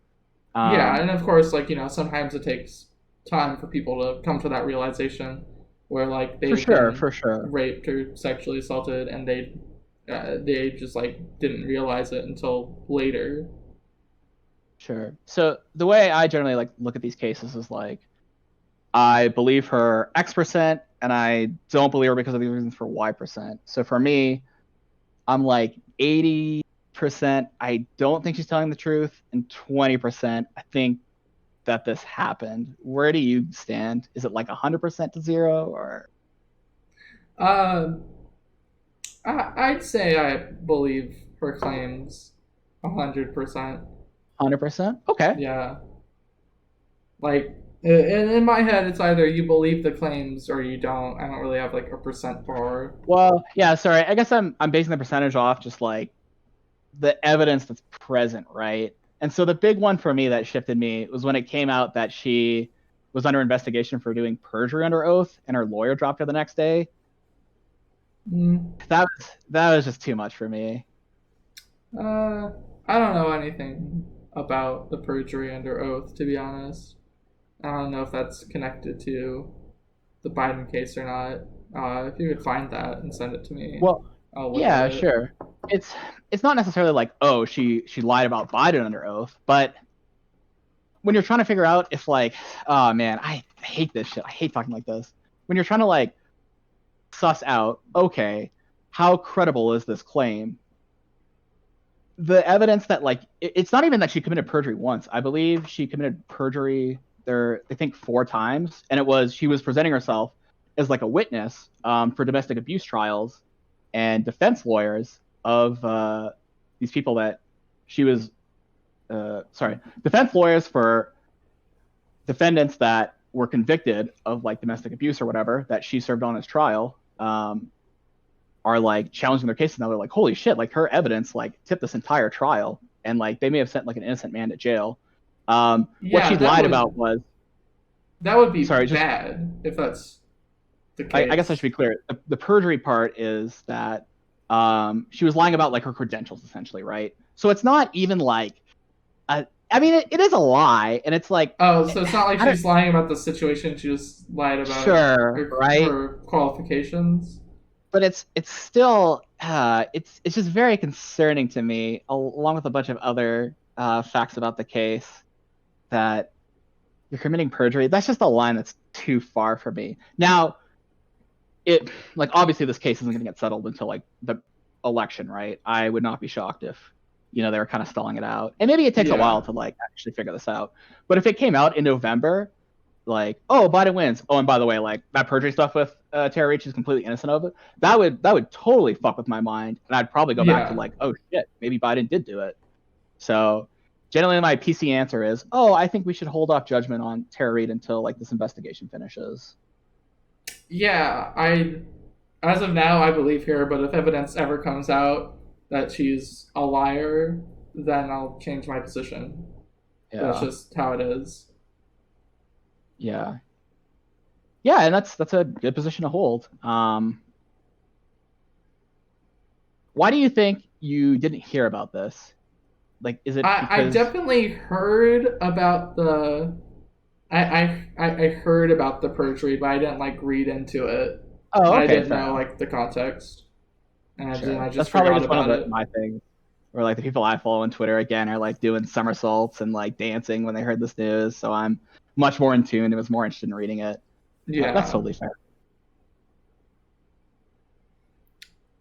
And of course, like, sometimes it takes time for people to come to that realization where like they've been raped or sexually assaulted, and they just like didn't realize it until later. Sure. So the way I generally like look at these cases is like, I believe her X%, and I don't believe her because of these reasons for Y%. So for me, I'm like 80%. I don't think she's telling the truth, and 20%. I think that this happened. Where do you stand? Is it like 100% to 0 or? I'd say I believe her claims 100%. 100%? Okay. Yeah. Like in my head, it's either you believe the claims or you don't. I don't really have like a percent bar. Well, yeah. Sorry. I guess I'm basing the percentage off just like the evidence that's present, right? And so the big one for me that shifted me was when it came out that she was under investigation for doing perjury under oath, and her lawyer dropped her the next day. That was just too much for me. I don't know anything about the perjury under oath, to be honest. I don't know if that's connected to the Biden case or not. If you could find that and send it to me. Well, yeah, sure. It's not necessarily like, oh, she lied about Biden under oath, but when you're trying to figure out if like, oh man, I hate this shit. I hate talking like this. When you're trying to like suss out, okay, how credible is this claim? The evidence that like it's not even that she committed perjury once. I believe she committed perjury I think 4 times, and it was she was presenting herself as like a witness for domestic abuse trials and defense lawyers of these people that she was defense lawyers for defendants that were convicted of like domestic abuse or whatever that she served on as trial are like challenging their case, and they're like, holy shit, like her evidence like tipped this entire trial, and like they may have sent like an innocent man to jail. What she lied about was that would be bad if that's the case. I guess I should be clear. The perjury part is that she was lying about like her credentials essentially, right? So it's not even like I mean, it is a lie, and it's like... Oh, so it's not like she's lying about the situation, she just lied about her qualifications? But it's still... it's just very concerning to me, along with a bunch of other facts about the case, that you're committing perjury. That's just a line that's too far for me. Now, like, obviously this case isn't going to get settled until, like, the election, right? I would not be shocked if they were kind of stalling it out. And maybe it takes a while to like actually figure this out. But if it came out in November, like, oh, Biden wins. Oh, and by the way, like that perjury stuff with Tara Reid, she's completely innocent of it. That would totally fuck with my mind. And I'd probably go back to like, oh shit, maybe Biden did do it. So generally my PC answer is, oh, I think we should hold off judgment on Tara Reid until like this investigation finishes. Yeah, as of now, I believe her, but if evidence ever comes out that she's a liar, then I'll change my position. Yeah. That's just how it is. Yeah. Yeah, and that's a good position to hold. Why do you think you didn't hear about this Like, is it I because? definitely heard about the I heard about the perjury, but I didn't like read into it, Oh, and I okay, didn't fair know enough. like the context, and I Sure, that's just probably forgot just one of about it. my things. Where like the people I follow on Twitter again are like doing somersaults and like dancing when they heard this news. So I'm much more in tune and was more interested in reading it. That's Yeah. totally fair.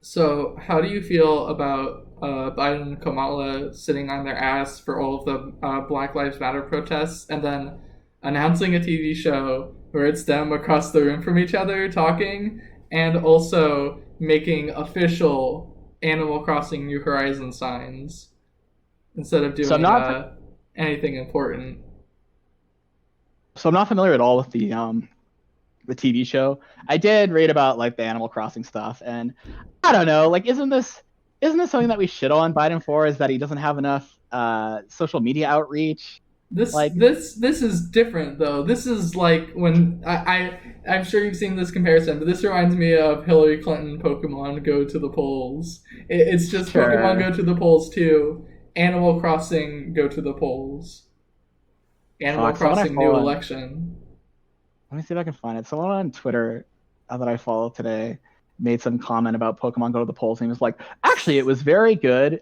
So, how do you feel about Biden and Kamala sitting on their ass for all of the Black Lives Matter protests and then announcing a TV show where it's them across the room from each other talking and also making official Animal Crossing New Horizons signs instead of So I'm doing not anything important? so I'm not familiar at all with the TV show. I did read about like the Animal Crossing stuff, and I don't know. Like, isn't this something that we shit on Biden for? Is that he doesn't have enough social media outreach? Like, This is different though. This is like when I'm sure you've seen this comparison, but this reminds me of Hillary Clinton Pokemon Go to the Polls. It's just Pokemon sure. Go to the Polls too. Animal Crossing Go to the Polls. Animal Fuck. Someone I Crossing follow New on. Election. Let me see if I can find it. Someone on Twitter that I follow today made some comment about Pokemon Go to the polls, and he was like, "Actually, it was very good.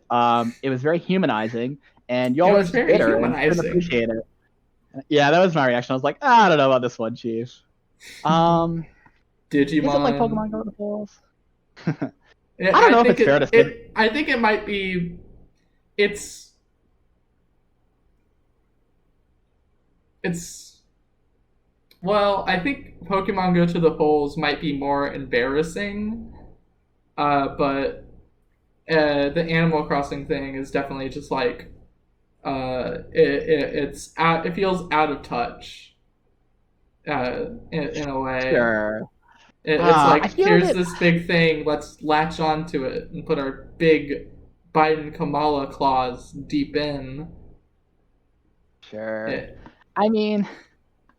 It was very humanizing, and It y'all are was just very bitter and didn't humanizing. appreciate it." Yeah, that was my reaction. I was like, I don't know about this one, Chief. Um, is it like Digimon. Pokemon Go to the polls? Yeah, I don't know if it's fair to say. I think it might be. It's it's Well, I think Pokemon Go to the polls might be more embarrassing, but the Animal Crossing thing is definitely just like it feels out of touch in a way. Sure. It's I like feel here's that. this big thing, let's latch onto it and put our big Biden Kamala claws deep in. Sure. It, I mean,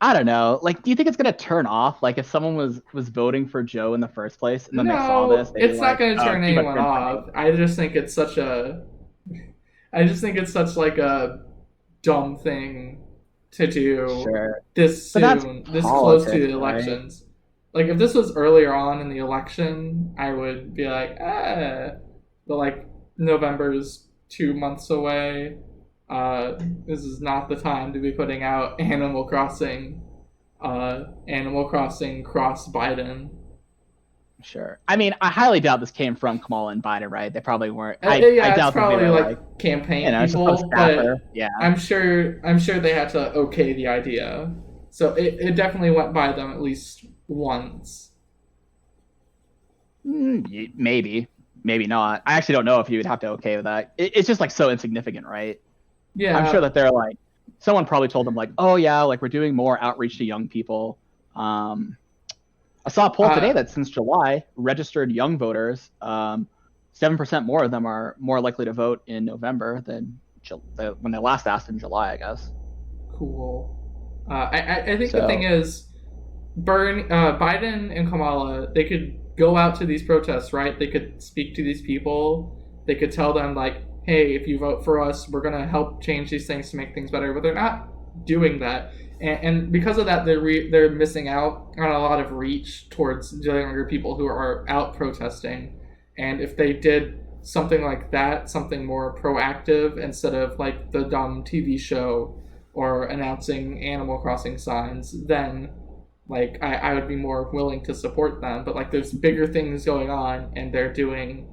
I don't know. Like, do you think it's gonna turn off? Like, if someone was voting for Joe in the first place and then they saw this, no, they'd be it's not like, going to "Oh, turn too much anyone information." off. I just think it's such like a dumb thing to do Sure. this But that's soon, this close to politics, the right? elections. Like if this was earlier on in the election, I would be like, but like November's 2 months away. This is not the time to be putting out Animal Crossing cross Biden. Sure. I mean, I highly doubt this came from Kamala and Biden, right? They probably weren't. I Yeah, it's doubt that they probably were like, like campaign it's just some people, staffer. but Yeah. I'm sure they had to okay the idea. So it definitely went by them at least once. Maybe, maybe not. I actually don't know if you would have to okay with that. It's just like so insignificant, right? I'm sure Yeah. that they're like, someone probably told them like, oh yeah, like we're doing more outreach to young people. I saw a poll today Uh, that since July, registered young voters, 7% more of them are more likely to vote in November than when they last asked in July, I guess. cool. I think the thing So, is, Biden and Kamala, they could go out to these protests, right? They could speak to these people. They could tell them like, "Hey, if you vote for us, we're gonna help change these things to make things better." But they're not doing that, and because of that, they're missing out on a lot of reach towards the younger people who are out protesting. And if they did something like that, something more proactive instead of like the dumb TV show or announcing Animal Crossing signs, then like I would be more willing to support them. But like there's bigger things going on and they're doing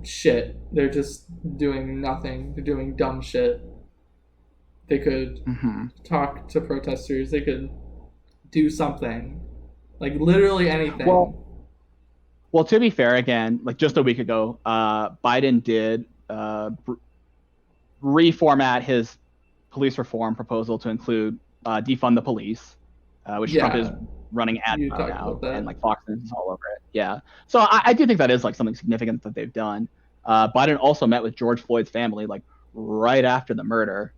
shit. They're just doing nothing. They're doing dumb shit. They could mhm. talk to protesters. They could do something. Like literally anything. well, well, to be fair, again, like just a week ago, Biden did reformat his police reform proposal to include defund the police, which Trump is Yeah, running ads you about talked now, about and that. like Fox News is all over it. Yeah, so I do think that is like something significant that they've done. Biden also met with George Floyd's family like right after the murder.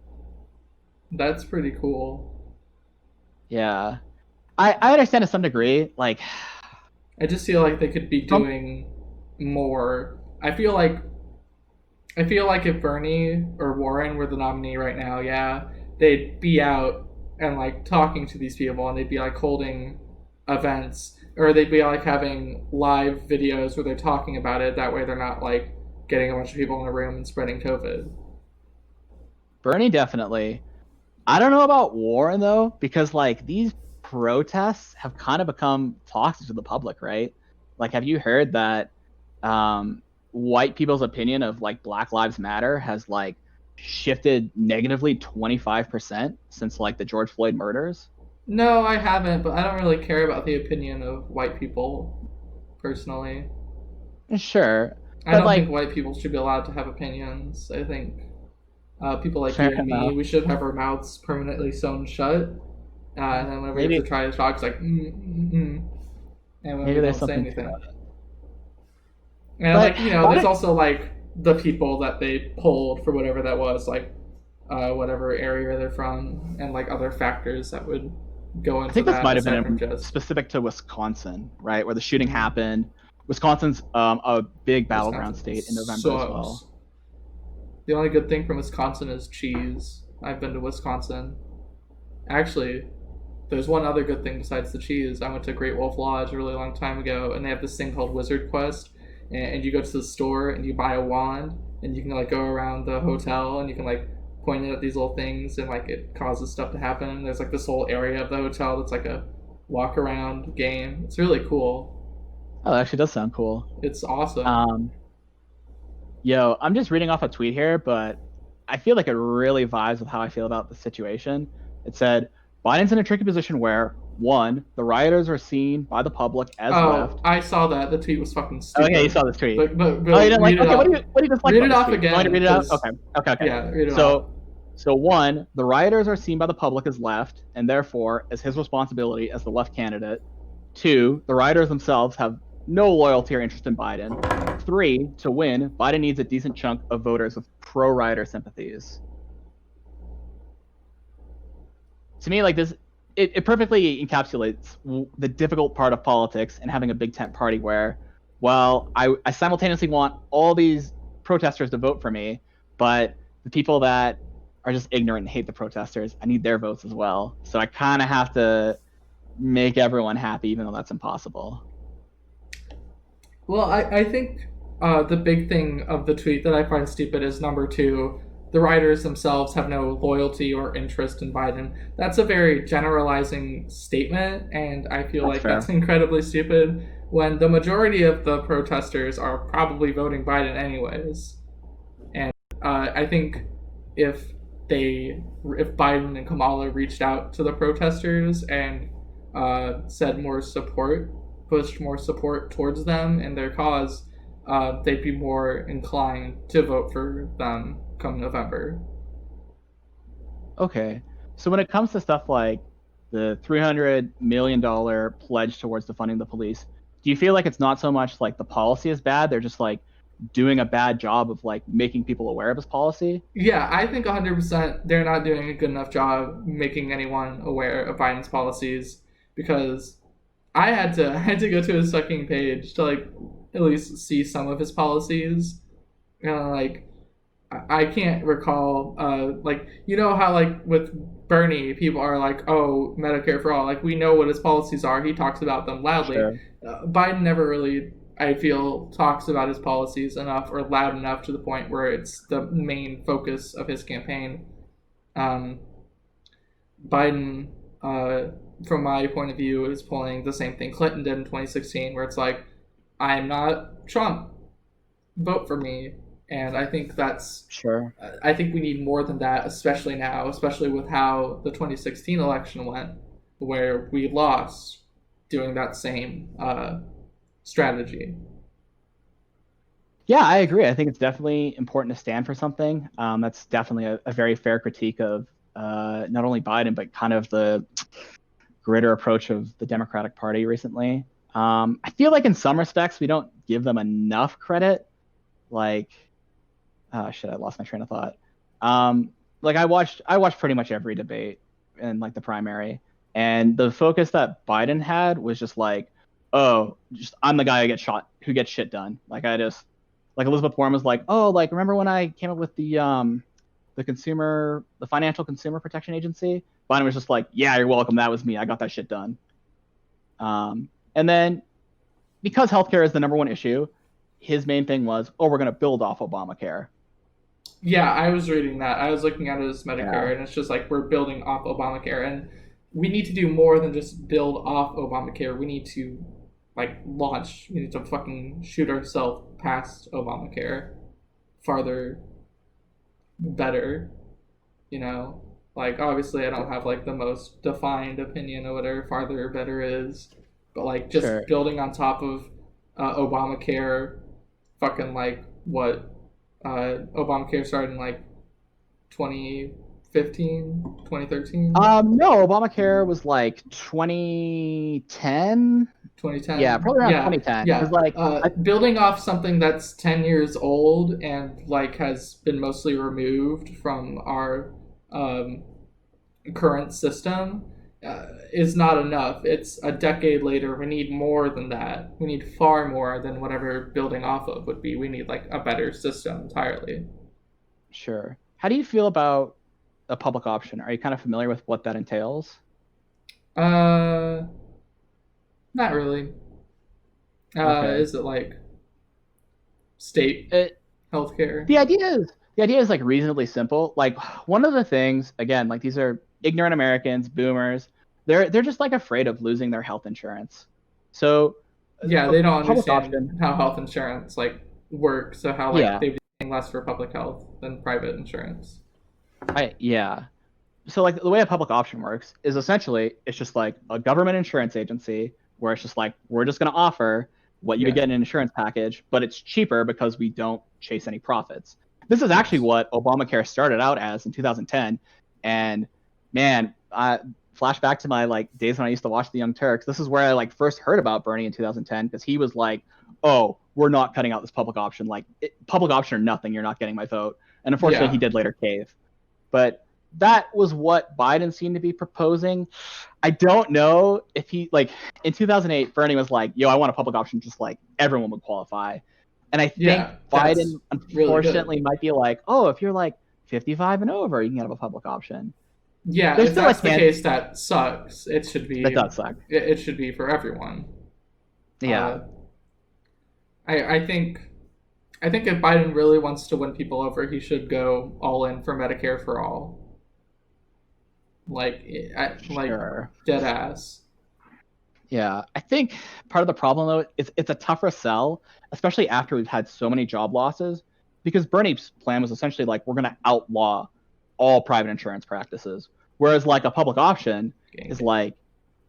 That's pretty cool. Yeah, I understand to some degree. Like I just feel like they could be Trump, doing more. I feel like I feel like if Bernie or Warren were the nominee right now, yeah, they'd be out and like talking to these people, and they'd be like holding events, or they'd be like having live videos where they're talking about it. That way, they're not like getting a bunch of people in a room and spreading COVID. Bernie definitely. I don't know about Warren though, because like these protests have kind of become toxic to the public, right? Like, have you heard that white people's opinion of like Black Lives Matter has like shifted negatively 25% since like the George Floyd murders? No, I haven't, but I don't really care about the opinion of white people personally. Sure, I but don't think like white people should be allowed to have opinions. I think people like fair you and me, enough. we should have our mouths permanently sewn shut. And then whenever we have to Maybe try to talk, it's like, and when we maybe there's don't say something to anything. that. And But like, there's also like the people that they polled for whatever that was, like whatever area they're from, and like other factors that would go I into think this that might have aside from been just specific to Wisconsin, right, where the shooting happened. Wisconsin's a big battleground Wisconsin state in November as well. sucks. The only good thing from Wisconsin is cheese. I've been to Wisconsin. Actually, there's one other good thing besides the cheese. I went to Great Wolf Lodge a really long time ago, and they have this thing called Wizard Quest. And you go to the store and you buy a wand, and you can like go around the hotel and you can like point it at these little things, and like it causes stuff to happen. There's like this whole area of the hotel that's like a walk around game. It's really cool. Oh, that actually does sound cool. It's awesome. Yo, I'm just reading off a tweet here, but I feel like it really vibes with how I feel about the situation. It said, Biden's in a tricky position where, one, the rioters are seen by the public as left. I saw that. The tweet was fucking stupid. Okay, you saw this tweet. But oh, you didn't like? Okay, what do you dislike read about it this off tweet? again. You want me to read it out? Okay. Yeah, read it so, off. So one, the rioters are seen by the public as left, and therefore as his responsibility as the left candidate. Two, the rioters themselves have no loyalty or interest in Biden. Three, to win, Biden needs a decent chunk of voters with pro-rioter sympathies. To me, like this, it perfectly encapsulates the difficult part of politics and having a big tent party where, well, I simultaneously want all these protesters to vote for me, but the people that are just ignorant and hate the protesters, I need their votes as well. So I kind of have to make everyone happy, even though that's impossible. Well, I think the big thing of the tweet that I find stupid is number two. The writers themselves have no loyalty or interest in Biden. That's a very generalizing statement, and I feel like that's incredibly stupid when the majority of the protesters are probably voting Biden anyways. And I think if Biden and Kamala reached out to the protesters and said more support, pushed more support towards them and their cause, they'd be more inclined to vote for them come November. Okay. So when it comes to stuff like the $300 million pledge towards defunding the police, do you feel like it's not so much like the policy is bad, they're just like doing a bad job of like making people aware of this policy? Yeah, I think 100% they're not doing a good enough job making anyone aware of Biden's policies, because I had to go to his fucking page to like at least see some of his policies. Like I can't recall like, you know how like with Bernie people are like, oh, Medicare for all, like we know what his policies are, he talks about them loudly. Sure. Biden never really, I feel, talks about his policies enough or loud enough to the point where it's the main focus of his campaign. Biden, from my point of view, is pulling the same thing Clinton did in 2016, where it's like, I'm not Trump, vote for me. And I think that's sure. I think we need more than that, especially now, especially with how the 2016 election went, where we lost doing that same strategy. Yeah, I agree. I think it's definitely important to stand for something. That's definitely a very fair critique of not only Biden, but kind of the greater approach of the Democratic Party recently. I feel like in some respects, we don't give them enough credit. Like, oh shit, I lost my train of thought. Like I watched pretty much every debate in like the primary, and the focus that Biden had was just like, oh, just I'm the guy who gets shit done. Like I just like Elizabeth Warren was like, oh, like remember when I came up with the Financial Consumer Protection Agency? Biden was just like, yeah, you're welcome. That was me. I got that shit done. And then because healthcare is the number one issue, his main thing was, oh, we're going to build off Obamacare. Yeah, I was reading that. I was looking at it as Medicare, Yeah. and it's just like we're building off Obamacare, and we need to do more than just build off Obamacare. We need to like launch. We need to fucking shoot ourselves past Obamacare, farther, better. You know, like obviously I don't have like the most defined opinion of whatever farther or better is, but like just Sure. building on top of Obamacare, fucking like what Obamacare started in like 2015, 2013, No, Obamacare was like 2010. 2010. Yeah, probably around Yeah, 2010. Because yeah. like, Building off something that's 10 years old and like has been mostly removed from our current system is not enough. It's a decade later. We need more than that. We need far more than whatever building off of would be. We need like a better system entirely. sure. How do you feel about a public option? Are you kind of familiar with what that entails? Uh, Not really. Okay. Is it like state It, healthcare? the idea is like reasonably simple. Like one of the things, again, like these are ignorant Americans, boomers. They're just like afraid of losing their health insurance. So Yeah, a they don't public understand option, how health insurance like works, so how like yeah, they'd be paying less for public health than private insurance. yeah. So like the way a public option works is essentially it's just like a government insurance agency where it's just like we're just going to offer what you would Yeah. get in an insurance package, but it's cheaper because we don't chase any profits. This is actually Yes. what Obamacare started out as in 2010, and man, flashback to my like days when I used to watch The Young Turks. This is where I like first heard about Bernie in 2010 because he was like, "Oh, we're not cutting out this public option. Like public option or nothing. You're not getting my vote." And unfortunately, he Yeah. did later cave. But that was what Biden seemed to be proposing. I don't know if he like in 2008, Bernie was like, "Yo, I want a public option, just like everyone would qualify." And I think Yeah. That's Biden, really good. unfortunately, might be like, "Oh, if you're like 55 and over, you can have a public option." Yeah, There's if still a that's the chance case, that sucks. It should that be. does suck. It should be for everyone. Yeah, Uh, I think. I think if Biden really wants to win people over, he should go all in for Medicare for all. Like sure. dead ass. Yeah, I think part of the problem though is it's a tougher sell, especially after we've had so many job losses, because Bernie's plan was essentially like we're going to outlaw all private insurance practices, whereas like a public option is like,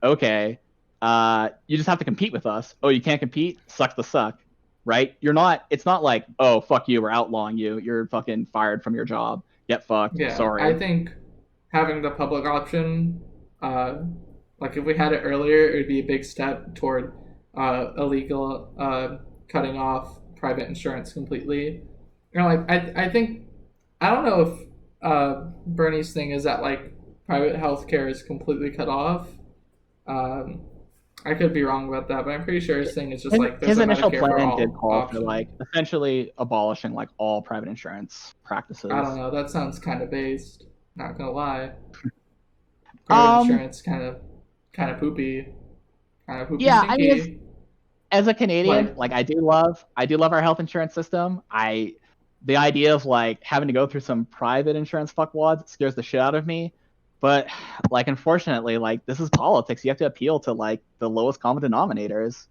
okay, you just have to compete with us. Oh, you can't compete? Suck the suck, right? You're not. It's not like oh fuck you, we're outlawing you. You're fucking fired from your job. Get fucked. Yeah, I Sorry. think having the public option, uh, like if we had it earlier, it would be a big step toward illegal cutting off private insurance completely. You know, like I think I don't know if Bernie's thing is that like private healthcare is completely cut off. Um, I could be wrong about that, but I'm pretty sure his thing is just like there's His a initial Medicare for plan did all call for option. like essentially abolishing like all private insurance practices. I don't know. That sounds kind of based. Not gonna lie. Private Um, insurance kind of poopy, kind of poopy yeah, I mean, stinky. as a Canadian, Like like I do love our health insurance system. The idea of like having to go through some private insurance fuckwads scares the shit out of me. But like, unfortunately, like this is politics. You have to appeal to like the lowest common denominators,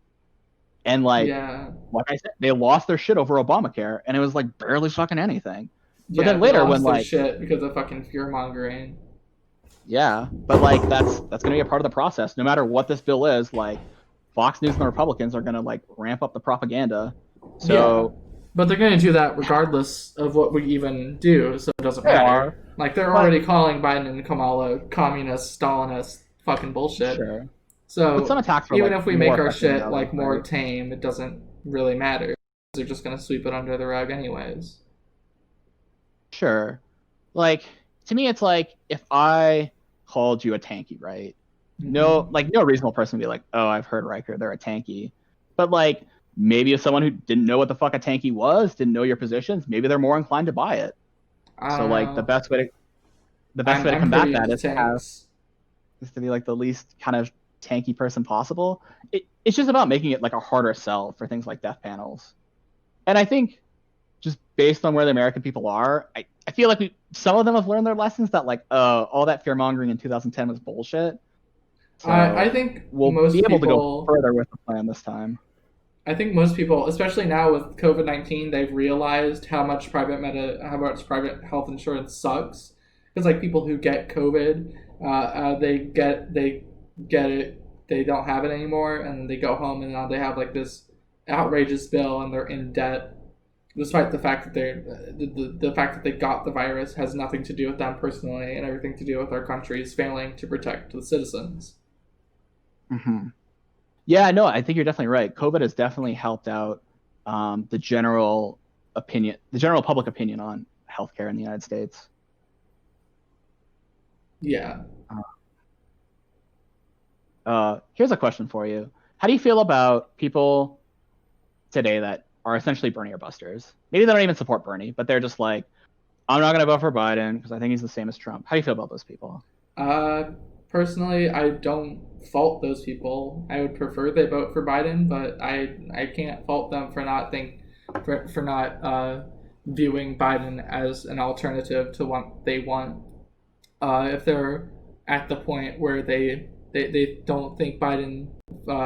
and yeah, like I said, they lost their shit over Obamacare, and it was like barely fucking anything. But yeah, then they later, when lost their like shit because of fucking fear mongering. yeah, but like that's gonna be a part of the process. No matter what this bill is, like Fox News and the Republicans are gonna like ramp up the propaganda. Yeah, So but they're gonna do that regardless of what we even do, so it doesn't they are, matter. Like they're but already calling Biden and Kamala communist, Stalinist, fucking bullshit. sure. But some So attacks are even like if we more make our effective than shit others, like more right? tame, it doesn't really matter. They're just gonna sweep it under the rug anyways. Sure. Like to me, it's like if I called you a tanky, right? Mm-hmm. No reasonable person would be like, "Oh, I've heard Riker, they're a tanky." But like maybe if someone who didn't know what the fuck a tanky was, didn't know your positions, maybe they're more inclined to buy it. So like the best way to I'm combat pretty that into is to be like the least kind of tanky person possible. It's just about making it like a harder sell for things like death panels. And I think just based on where the American people are, I feel like some of them have learned their lessons that like, all that fear mongering in 2010 was bullshit. So I think we'll most be able to people go further with the plan this time. I think most people, especially now with COVID-19, they've realized how much private health insurance sucks. Because like people who get COVID, they get it, they don't have it anymore, and they go home and now they have like this outrageous bill and they're in debt, despite the fact that the fact that they got the virus has nothing to do with them personally and everything to do with our country's failing to protect the citizens. Mm-hmm. Yeah, no, I think you're definitely right. COVID has definitely helped out the general public opinion on healthcare in the United States. Yeah. Here's a question for you. How do you feel about people today that are essentially Bernie or busters? Maybe they don't even support Bernie, but they're just like, I'm not going to vote for Biden because I think he's the same as Trump. How do you feel about those people? Personally, I don't fault those people. I would prefer they vote for Biden, but I can't fault them for not viewing Biden as an alternative to what they want. If they're at the point where they don't think Biden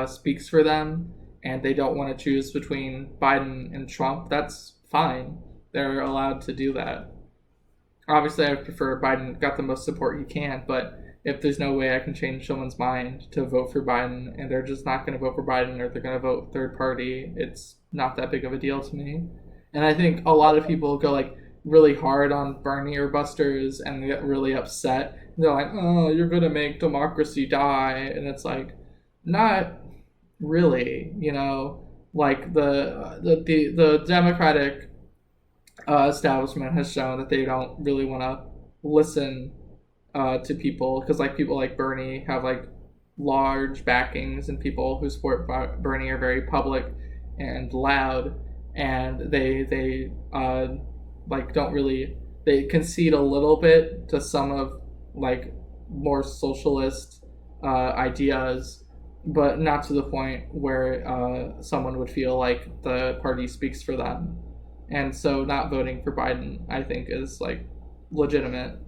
speaks for them and they don't want to choose between Biden and Trump, that's fine. They're allowed to do that. Obviously, I prefer Biden got the most support he can, but if there's no way I can change someone's mind to vote for Biden and they're just not going to vote for Biden or they're going to vote third party, it's not that big of a deal to me. And I think a lot of people go like really hard on Bernie or busters and they get really upset. They're like, oh, you're going to make democracy die. And it's like, not really, like the Democratic establishment has shown that they don't really want to listen to people, because like people like Bernie have like large backings and people who support Bernie are very public and loud, and they like don't really, they concede a little bit to some of like more socialist ideas, but not to the point where someone would feel like the party speaks for them. And so not voting for Biden, I think, is like legitimate,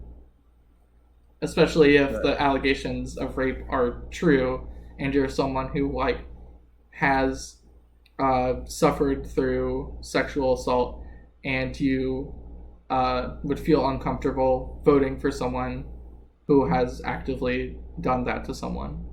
especially if the allegations of rape are true and you're someone who like has suffered through sexual assault and you would feel uncomfortable voting for someone who has actively done that to someone.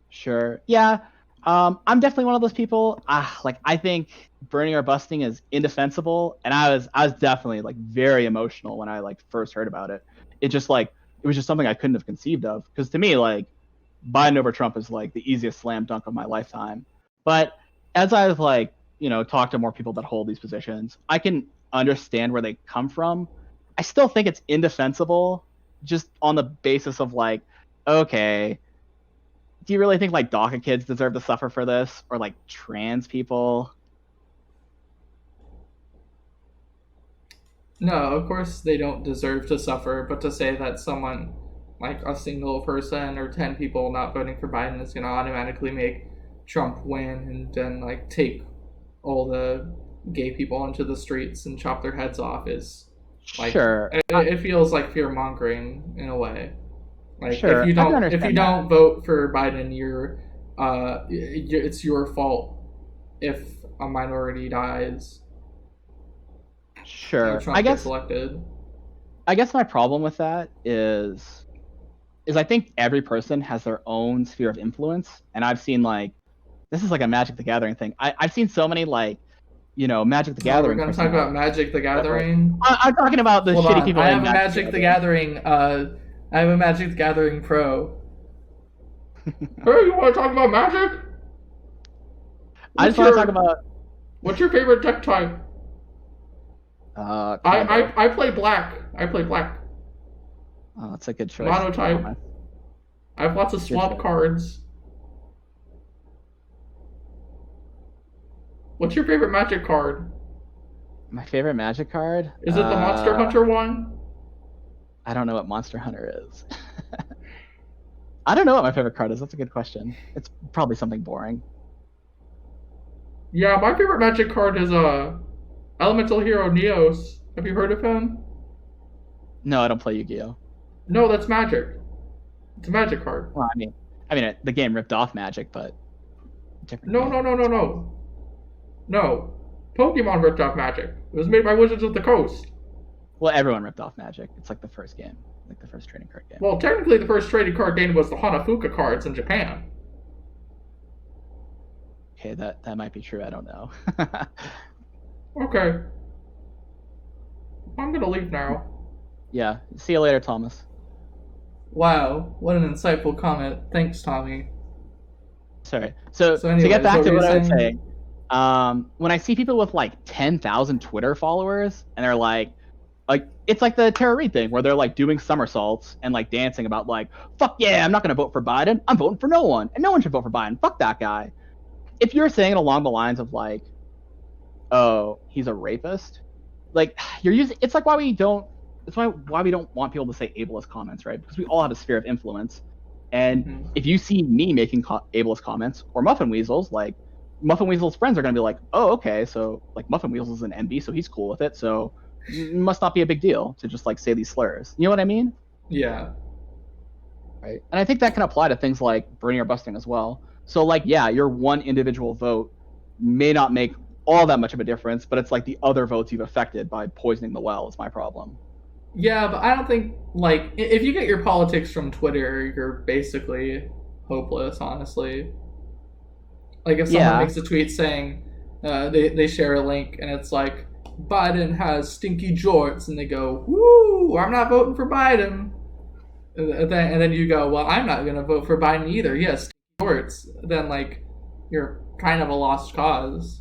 Sure. Yeah. I'm definitely one of those people. Like I think burning or busting is indefensible, and I was definitely like very emotional when I like first heard about it. It was just something I couldn't have conceived of, because to me like Biden over Trump is like the easiest slam dunk of my lifetime. But as I've like talked to more people that hold these positions, I can understand where they come from. I still think it's indefensible, just on the basis of like, okay, do you really think like DACA kids deserve to suffer for this, or like trans people? No, of course they don't deserve to suffer, but to say that someone, like a single person or 10 people not voting for Biden is going to automatically make Trump win and then like take all the gay people into the streets and chop their heads off is like, sure. It feels like fear mongering in a way. Like sure. if you don't vote for Biden, it's your fault if a minority dies. Sure. Trump gets elected. I guess my problem with that is I think every person has their own sphere of influence, and I've seen like, this is like a Magic the Gathering thing. I've seen so many like, Magic the Gathering. We're gonna talk about Magic the Gathering. I'm talking about the shitty people. I have a Magic the Gathering. I have a Magic the Gathering pro. Hey, you want to talk about Magic? I just want to talk about. What's your favorite deck type? I play black. I play black. Oh, that's a good choice. Mono type. I have lots of swamp cards. What's your favorite Magic card? My favorite Magic card? Is it the Monster Hunter one? I don't know what Monster Hunter is. I don't know what my favorite card is. That's a good question. It's probably something boring. Yeah, my favorite Magic card is Elemental Hero Neos. Have you heard of him? No, I don't play Yu-Gi-Oh. No, that's Magic. It's a Magic card. Well, I mean, the game ripped off Magic, but different. No. No. Pokemon ripped off Magic. It was made by Wizards of the Coast. Well, everyone ripped off Magic. It's like the first game, like the first trading card game. Well, technically, the first trading card game was the Hanafuka cards in Japan. Okay, that might be true. I don't know. Okay. I'm gonna leave now. Yeah. See you later, Thomas. Wow, what an insightful comment. Thanks, Tommy. Sorry. So anyways, to get back what to were what you I was saying? saying, when I see people with like 10,000 Twitter followers and they're like it's like the Tara Reid thing where they're like doing somersaults and like dancing about like, fuck yeah, I'm not gonna vote for Biden. I'm voting for no one, and no one should vote for Biden. Fuck that guy. If you're saying it along the lines of like, oh, he's a rapist, like you're using. It's like why we don't want people to say ableist comments, right? Because we all have a sphere of influence. And if you see me making ableist comments or Muffin Weasel's, like Muffin Weasel's friends are going to be like, oh, okay, so like Muffin Weasel's an MB, so he's cool with it. So it must not be a big deal to just like say these slurs. You know what I mean? Yeah. Right. And I think that can apply to things like Bernie or busting as well. So like, yeah, your one individual vote may not make all that much of a difference, but it's like the other votes you've affected by poisoning the well is my problem. Yeah, but I don't think, like, if you get your politics from Twitter, you're basically hopeless, honestly. Like, if someone makes a tweet saying, they share a link, and it's like, Biden has stinky jorts, and they go, woo, I'm not voting for Biden. And then you go, well, I'm not going to vote for Biden either. Yes, jorts. Then, like, you're kind of a lost cause.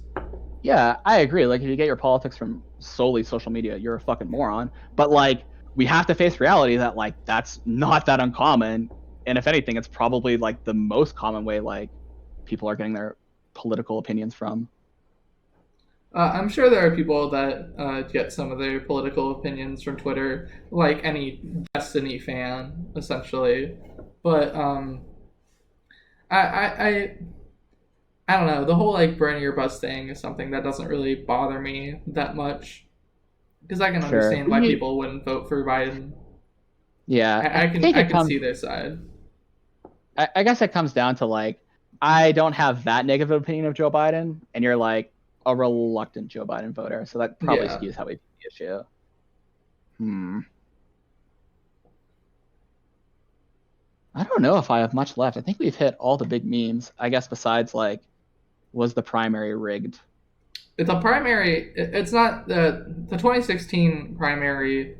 Yeah, I agree. Like, if you get your politics from solely social media, you're a fucking moron. But, like, we have to face reality that, like, that's not that uncommon. And if anything, it's probably, like, the most common way, like, people are getting their political opinions from. I'm sure there are people that get some of their political opinions from Twitter, like any Destiny fan, essentially. But I don't know. The whole like Bernie or bust thing is something that doesn't really bother me that much, because I can understand why people wouldn't vote for Biden. Yeah, I can see their side. I guess it comes down to like, I don't have that negative opinion of Joe Biden, and you're like a reluctant Joe Biden voter, so that probably skews how we view the issue. I don't know if I have much left. I think we've hit all the big memes. I guess besides like, was the primary rigged? The primary, it's not the 2016 primary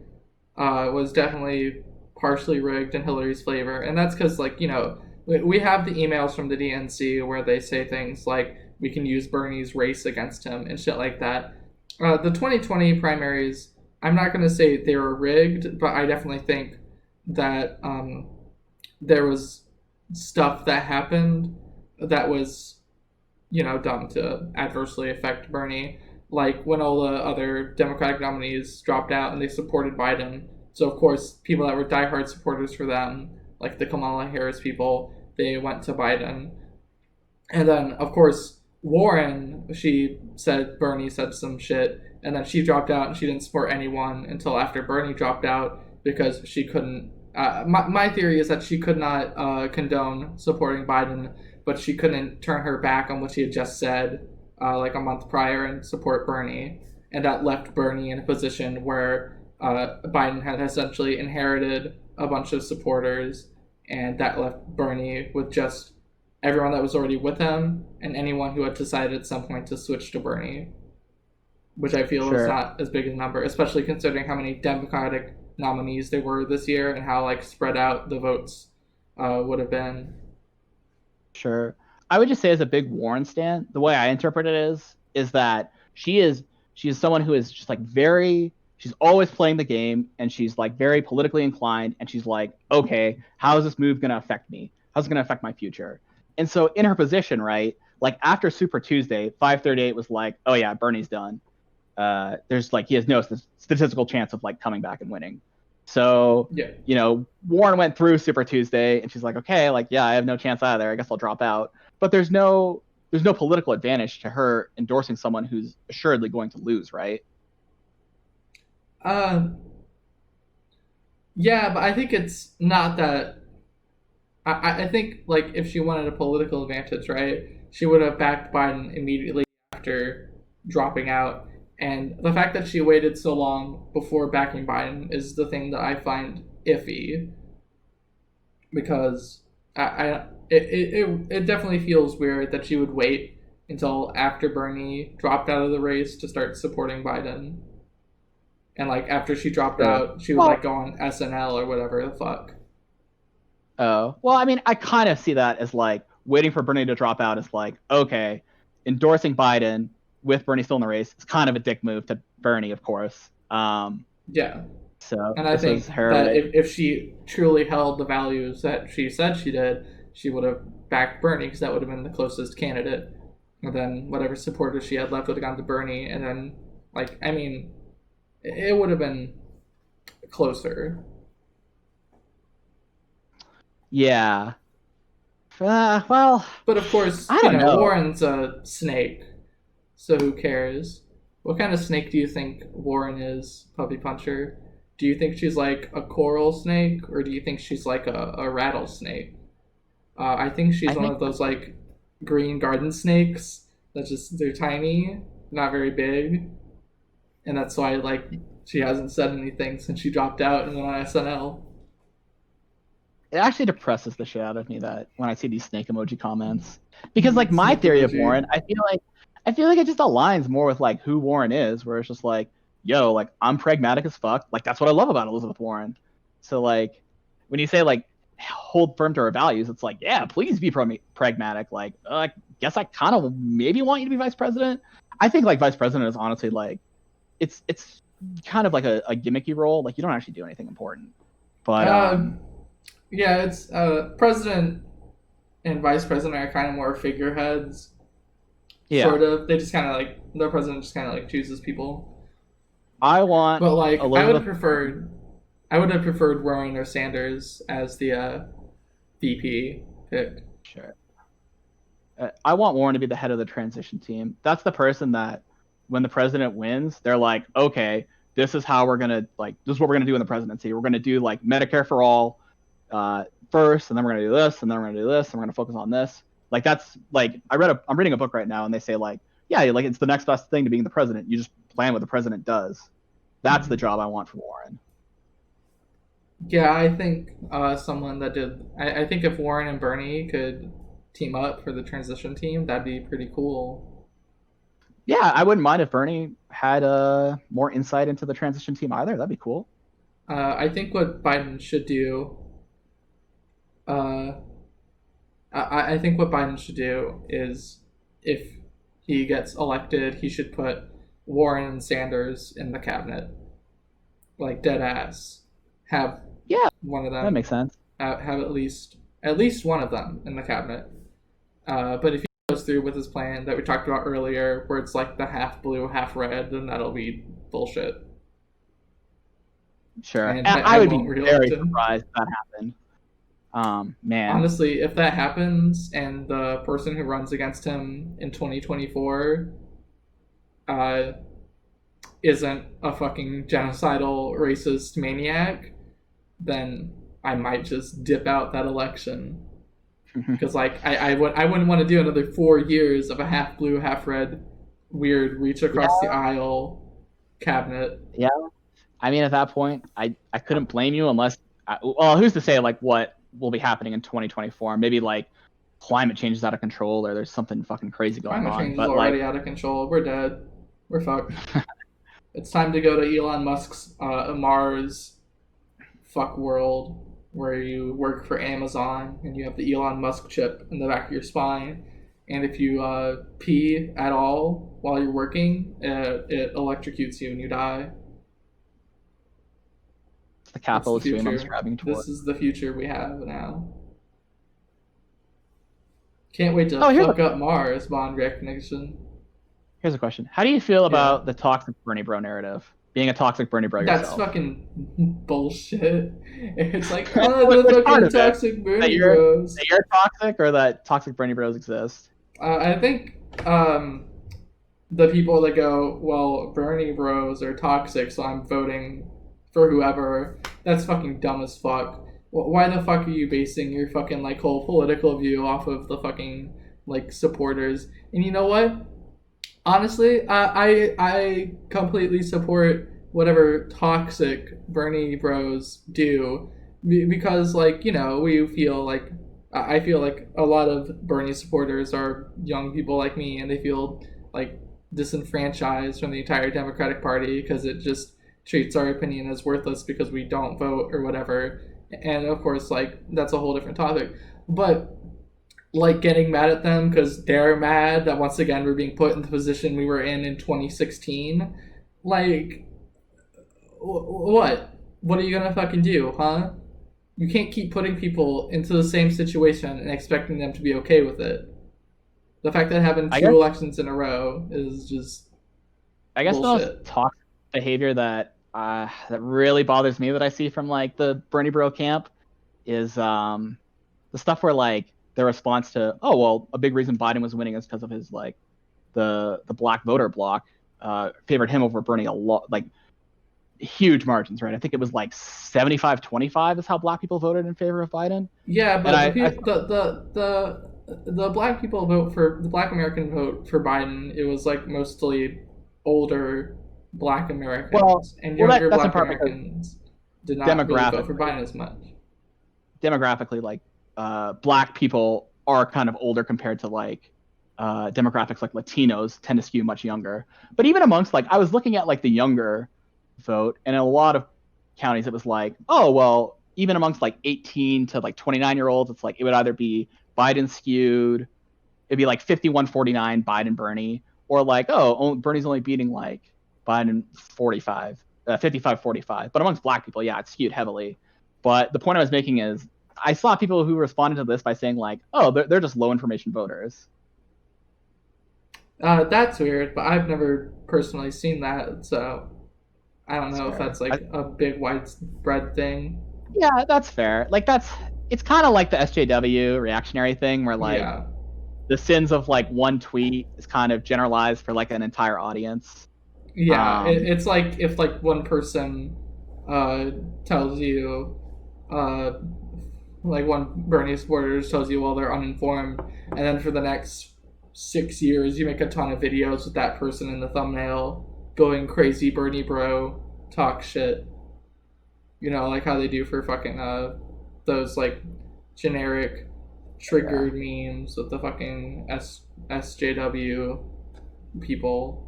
was definitely partially rigged in Hillary's favor, and that's because like, you know, we have the emails from the DNC where they say things like we can use Bernie's race against him and shit like that. The 2020 primaries, I'm not going to say they were rigged, but I definitely think that there was stuff that happened that was, you know, done to adversely affect Bernie. Like when all the other Democratic nominees dropped out and they supported Biden. So, of course, people that were diehard supporters for them, like the Kamala Harris people, they went to Biden. And then, of course, Warren, she said Bernie said some shit, and then she dropped out and she didn't support anyone until after Bernie dropped out because she couldn't. My theory is that she could not condone supporting Biden, but she couldn't turn her back on what she had just said like a month prior and support Bernie. And that left Bernie in a position where Biden had essentially inherited a bunch of supporters, and that left Bernie with just everyone that was already with him and anyone who had decided at some point to switch to Bernie, which I feel is not as big a number, especially considering how many Democratic nominees there were this year and how like spread out the votes would have been. Sure. I would just say as a big Warren stan, the way I interpret it is that she is someone who is just like she's always playing the game, and she's like very politically inclined, and she's like, okay, how is this move going to affect me? How's it going to affect my future? And so in her position, right, like after Super Tuesday, 538 was like, oh yeah, Bernie's done. There's like he has no statistical chance of like coming back and winning. So Yeah. you know, Warren went through Super Tuesday, and she's like, okay, like yeah, I have no chance either. I guess I'll drop out. But there's no political advantage to her endorsing someone who's assuredly going to lose, right? Yeah, but I think it's not that. I think like if she wanted a political advantage, right, she would have backed Biden immediately after dropping out. And the fact that she waited so long before backing Biden is the thing that I find iffy, because it definitely feels weird that she would wait until after Bernie dropped out of the race to start supporting Biden. And like after she dropped out, she would like go on SNL or whatever the fuck. Oh, well, I mean, I kind of see that as like waiting for Bernie to drop out is like, okay, endorsing Biden with Bernie still in the race is kind of a dick move to Bernie, of course. Yeah. So, and I think that if she truly held the values that she said she did, she would have backed Bernie, because that would have been the closest candidate. And then whatever supporters she had left would have gone to Bernie. And then, like, I mean, it would have been closer. Yeah. Well, but of course, I don't know. Warren's a snake, so who cares? What kind of snake do you think Warren is, PuppyPuncher? Do you think she's like a coral snake, or do you think she's like a rattlesnake? I think she's one of those like green garden snakes that just they're tiny, not very big, and that's why like she hasn't said anything since she dropped out and went on SNL. It actually depresses the shit out of me that when I see these snake emoji comments, because like my theory of Warren, I feel like it just aligns more with like who Warren is, where it's just like, yo, like I'm pragmatic as fuck. Like that's what I love about Elizabeth Warren. So like when you say like hold firm to her values, it's like, yeah, please be pragmatic. Like I guess I kind of maybe want you to be vice president. I think like vice president is honestly like it's kind of like a gimmicky role. Like you don't actually do anything important. But yeah, it's president and vice president are kind of more figureheads. Yeah. Sort of. They just kind of like the president just kind of like chooses people. But like I would have preferred Warren or Sanders as the VP pick. Sure. I want Warren to be the head of the transition team. That's the person that when the president wins, they're like, okay, this is how we're gonna like. This is what we're gonna do in the presidency. We're gonna do like Medicare for all first, and then we're gonna do this, and then we're gonna do this, and we're gonna focus on this. Like that's like I'm reading a book right now, and they say like, yeah, like it's the next best thing to being the president. You just plan what the president does. That's the job I want for Warren. Yeah, I think someone that did. I think if Warren and Bernie could team up for the transition team, that'd be pretty cool. Yeah, I wouldn't mind if Bernie had more insight into the transition team either. That'd be cool. I think what Biden should do. I think what Biden should do is, if he gets elected, he should put Warren and Sanders in the cabinet, like dead ass. Have one of them. That makes sense. Have at least one of them in the cabinet. But if he goes through with his plan that we talked about earlier, where it's like the half blue, half red, then that'll be bullshit. Sure. And I would be very surprised if that happened. Man. Honestly, if that happens and the person who runs against him in 2024 isn't a fucking genocidal racist maniac, then I might just dip out that election. Because like I wouldn't want to do another 4 years of a half blue, half red, weird reach across the aisle cabinet. Yeah. I mean, at that point, I couldn't blame you unless well, who's to say like what will be happening in 2024? Maybe like climate change is out of control, or there's something fucking crazy going on. Climate change is already out of control. We're dead. We're fucked. It's time to go to Elon Musk's Mars fuck world, where you work for Amazon and you have the Elon Musk chip in the back of your spine, and if you pee at all while you're working, it electrocutes you and you die. The capitalist dream I'm striving towards. This is the future we have now. Can't wait to here's fuck up Mars, Bond recognition. Here's a question. How do you feel about the toxic Bernie bro narrative? Being a toxic Bernie bro That's yourself. fucking bullshit. It's like, Which the part fucking of it? toxic Bernie That bros. you're toxic, or that toxic Bernie bros exist? I think the people that go, well, Bernie bros are toxic, so I'm voting for whoever. That's fucking dumb as fuck. Why the fuck are you basing your fucking like whole political view off of the fucking like supporters? And you know what? Honestly, I completely support whatever toxic Bernie bros do because like we feel like I feel like a lot of Bernie supporters are young people like me, and they feel like disenfranchised from the entire Democratic Party because it just treats our opinion as worthless because we don't vote or whatever. And of course, like that's a whole different topic. But like getting mad at them because they're mad that once again we're being put in the position we were in 2016. Like, what? What are you gonna fucking do, huh? You can't keep putting people into the same situation and expecting them to be okay with it. The fact that it happened two elections in a row is just bullshit. The most toxic behavior that really bothers me that I see from like the Bernie bro camp is the stuff where like their response to, oh well, a big reason Biden was winning is because of his like the black voter bloc favored him over Bernie a lot, like huge margins, right? I think it was like 75-25 is how black people voted in favor of Biden. Yeah, but the black people vote for the black American vote for Biden. It was like mostly older black Americans, and younger black Americans did not really vote for Biden as much. Demographically, like black people are kind of older compared to like demographics like Latinos tend to skew much younger. But even amongst like I was looking at like the younger vote, and in a lot of counties it was like, oh well, even amongst like 18 to like 29-year-olds, it's like it would either be Biden skewed, it'd be like 51-49 Biden Bernie, or like Bernie's only beating like Biden 55-45. But amongst black people, yeah, it's skewed heavily. But the point I was making is I saw people who responded to this by saying like, oh, they're just low information voters. That's weird, but I've never personally seen that, so I don't know if that's like a big widespread thing. Yeah, that's fair. Like it's kind of like the SJW reactionary thing where like the sins of like one tweet is kind of generalized for like an entire audience. Yeah, it's like if like one person tells you like one Bernie supporter tells you, well, they're uninformed, and then for the next 6 years you make a ton of videos with that person in the thumbnail going crazy Bernie bro talk shit, like how they do for fucking those like generic triggered memes with the fucking SJW people.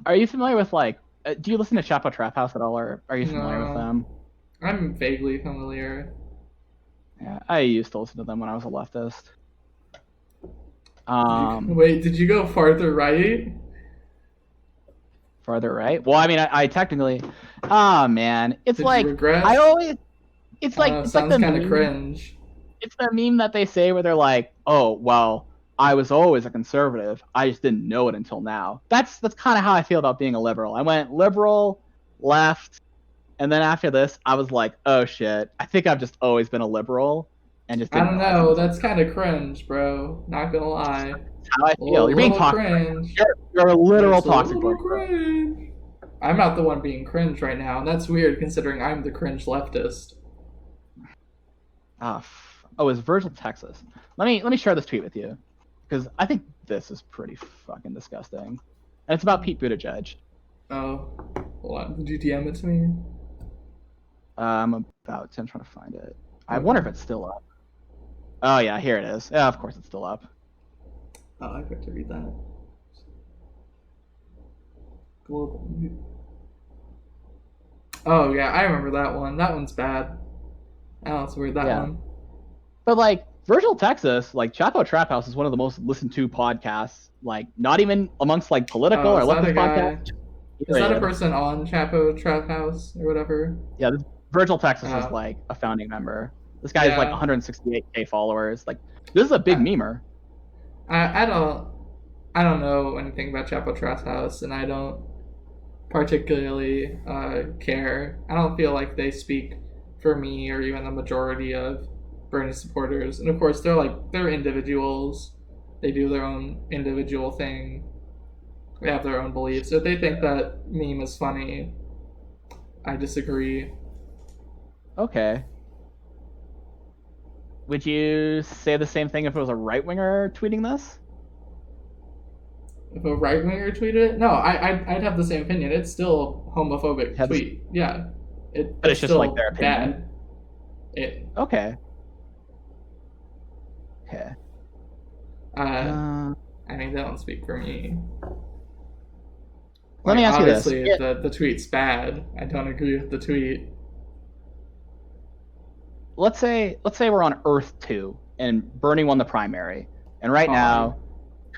Are you familiar with like do you listen to Chapo Trap House at all, or are you familiar with them? I'm vaguely familiar. Yeah, I used to listen to them when I was a leftist. Wait, did you go farther right? Farther right? Well, I mean, I technically. Man, it's did like you regret? I always. It's like it's like the kind of cringe. It's the meme that they say where they're like, "Oh, well, I was always a conservative. I just didn't know it until now." That's kind of how I feel about being a liberal. I went liberal, left, and then after this, I was like, "Oh shit, I think I've just always been a liberal." And just I don't know. That's kind of cringe, bro. Not gonna lie. That's how I feel. You're being toxic. You're a literal toxic. Cringe. I'm not the one being cringe right now, and that's weird considering I'm the cringe leftist. It's Virgil, Texas. Let me share this tweet with you because I think this is pretty fucking disgusting, and it's about Pete Buttigieg. Oh, hold on. Did you DM it to me? I'm about to. I'm trying to find it. I wonder if it's still up. Oh yeah, here it is. Yeah, of course it's still up. Oh, I got to read that. Global. Oh yeah, I remember that one. That one's bad. Oh, it's weird, that one. But like Virgil, Texas, like Chapo Trap House is one of the most listened to podcasts. Like not even amongst like political or leftist podcasts. Is that a person on Chapo Trap House or whatever? Yeah, Virgil, Texas is like a founding member. This guy has like Yeah. 168K followers. Like, this is a big memer. I don't know anything about Chapel Trust House, and I don't particularly care. I don't feel like they speak for me or even the majority of Bernie supporters. And of course, they're individuals. They do their own individual thing. They have their own beliefs. If they think that meme is funny, I disagree. Okay. Would you say the same thing if it was a right winger tweeting this? If a right winger tweeted it, no, I'd have the same opinion. It's still a homophobic tweet. Yeah, but it's just like their opinion. Bad. Okay. I mean, they don't speak for me. Let me ask you this. Obviously, the tweet's bad. I don't agree with the tweet. Let's say we're on Earth 2 and Bernie won the primary, and right now,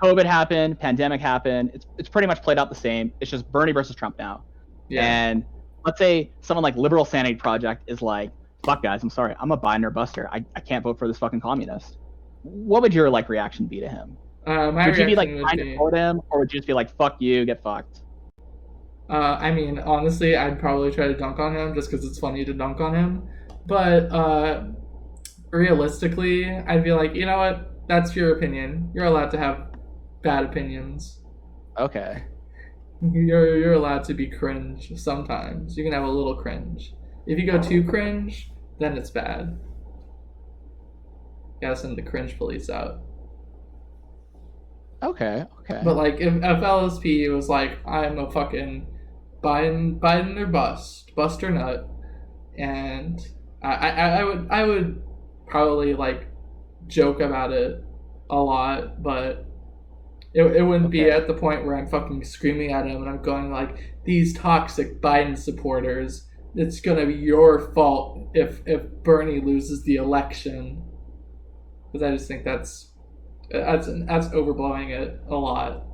COVID happened, pandemic happened. It's pretty much played out the same. It's just Bernie versus Trump now. Yeah. And let's say someone like Liberal Sanity Project is like, "Fuck guys, I'm sorry, I'm a Biden or buster. I can't vote for this fucking communist." What would your like reaction be to him? Would you be like trying to support him, or would you just be like, "Fuck you, get fucked"? I mean, honestly, I'd probably try to dunk on him just because it's funny to dunk on him. But realistically, I'd be like, you know what? That's your opinion. You're allowed to have bad opinions. Okay. You're allowed to be cringe sometimes. You can have a little cringe. If you go too cringe, then it's bad. You gotta send the cringe police out. Okay. But like, if LSP was like, I'm a fucking Biden or bust or nut, and I would probably like joke about it a lot, but it wouldn't be at the point where I'm fucking screaming at him and I'm going like, these toxic Biden supporters, it's gonna be your fault if Bernie loses the election. Because I just think that's overblowing it a lot.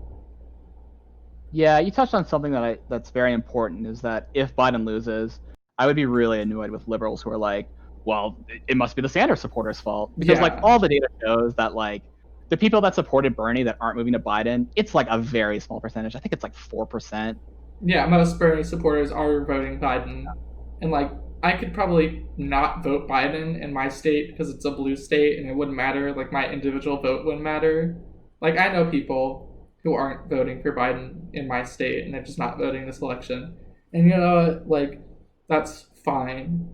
Yeah, you touched on something that's very important, is that if Biden loses, I would be really annoyed with liberals who are like, well, it must be the Sanders supporters' fault. Because like all the data shows that like the people that supported Bernie that aren't moving to Biden, it's like a very small percentage. I think it's like 4%. Yeah, most Bernie supporters are voting Biden. And like, I could probably not vote Biden in my state because it's a blue state and it wouldn't matter. Like, my individual vote wouldn't matter. Like, I know people who aren't voting for Biden in my state and they're just not voting this election. And you know, like, that's fine.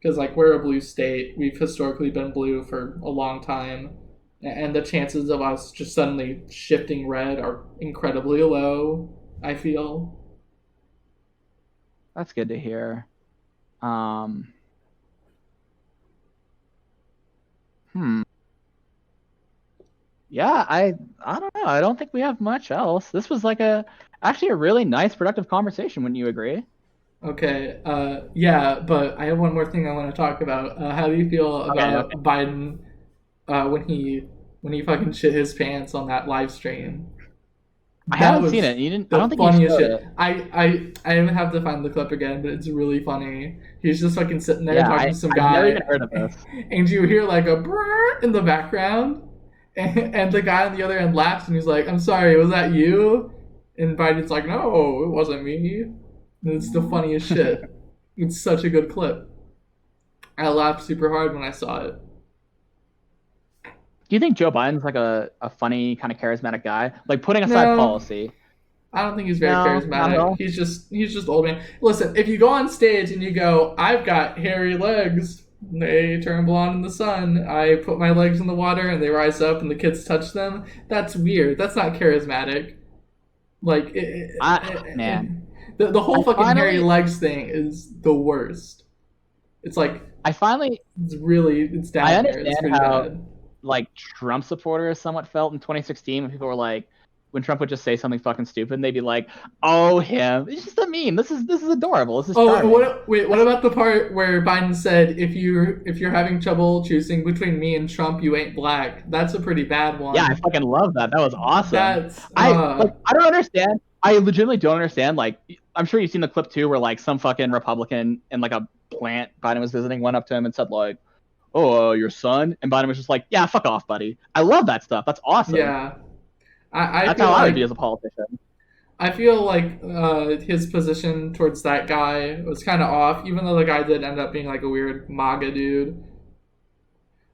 Because, like, we're a blue state. We've historically been blue for a long time. And the chances of us just suddenly shifting red are incredibly low, I feel. That's good to hear. Yeah, I don't know. I don't think we have much else. This was like actually a really nice, productive conversation. Wouldn't you agree? Okay. Yeah, but I have one more thing I want to talk about. How do you feel about Biden when he fucking shit his pants on that live stream? I haven't seen it. You didn't. I don't think you showed it. I have to find the clip again, but it's really funny. He's just fucking sitting there talking to some guy. I've never even heard of this. And you hear like a brrr in the background, and the guy on the other end laughs, and he's like, "I'm sorry, was that you?" And Biden's like, "No, it wasn't me." And it's the funniest shit. It's such a good clip. I laughed super hard when I saw it. Do you think Joe Biden's like a funny, kind of charismatic guy? Like, putting aside policy. I don't think he's very charismatic. He's just old man. Listen, if you go on stage and you go, "I've got hairy legs, they turn blonde in the sun. I put my legs in the water and they rise up and the kids touch them," that's weird. That's not charismatic. Like, man. The whole fucking hairy legs thing is the worst. It's like, it's down there. It's pretty bad. Like, Trump supporters somewhat felt in 2016 when people were like, when Trump would just say something fucking stupid, and they'd be like, "Oh, him! It's just a meme. This is adorable. This is charming." What about the part where Biden said, "If you're having trouble choosing between me and Trump, you ain't black"? That's a pretty bad one. Yeah, I fucking love that. That was awesome. I don't understand. I legitimately don't understand. Like, I'm sure you've seen the clip too, where like some fucking Republican in like a plant Biden was visiting went up to him and said like, "Oh, your son," and Biden was just like, "Yeah, fuck off, buddy." I love that stuff. That's awesome. Yeah, I That's feel how I would like be as a politician. I feel like his position towards that guy was kind of off, even though the guy did end up being like a weird MAGA dude.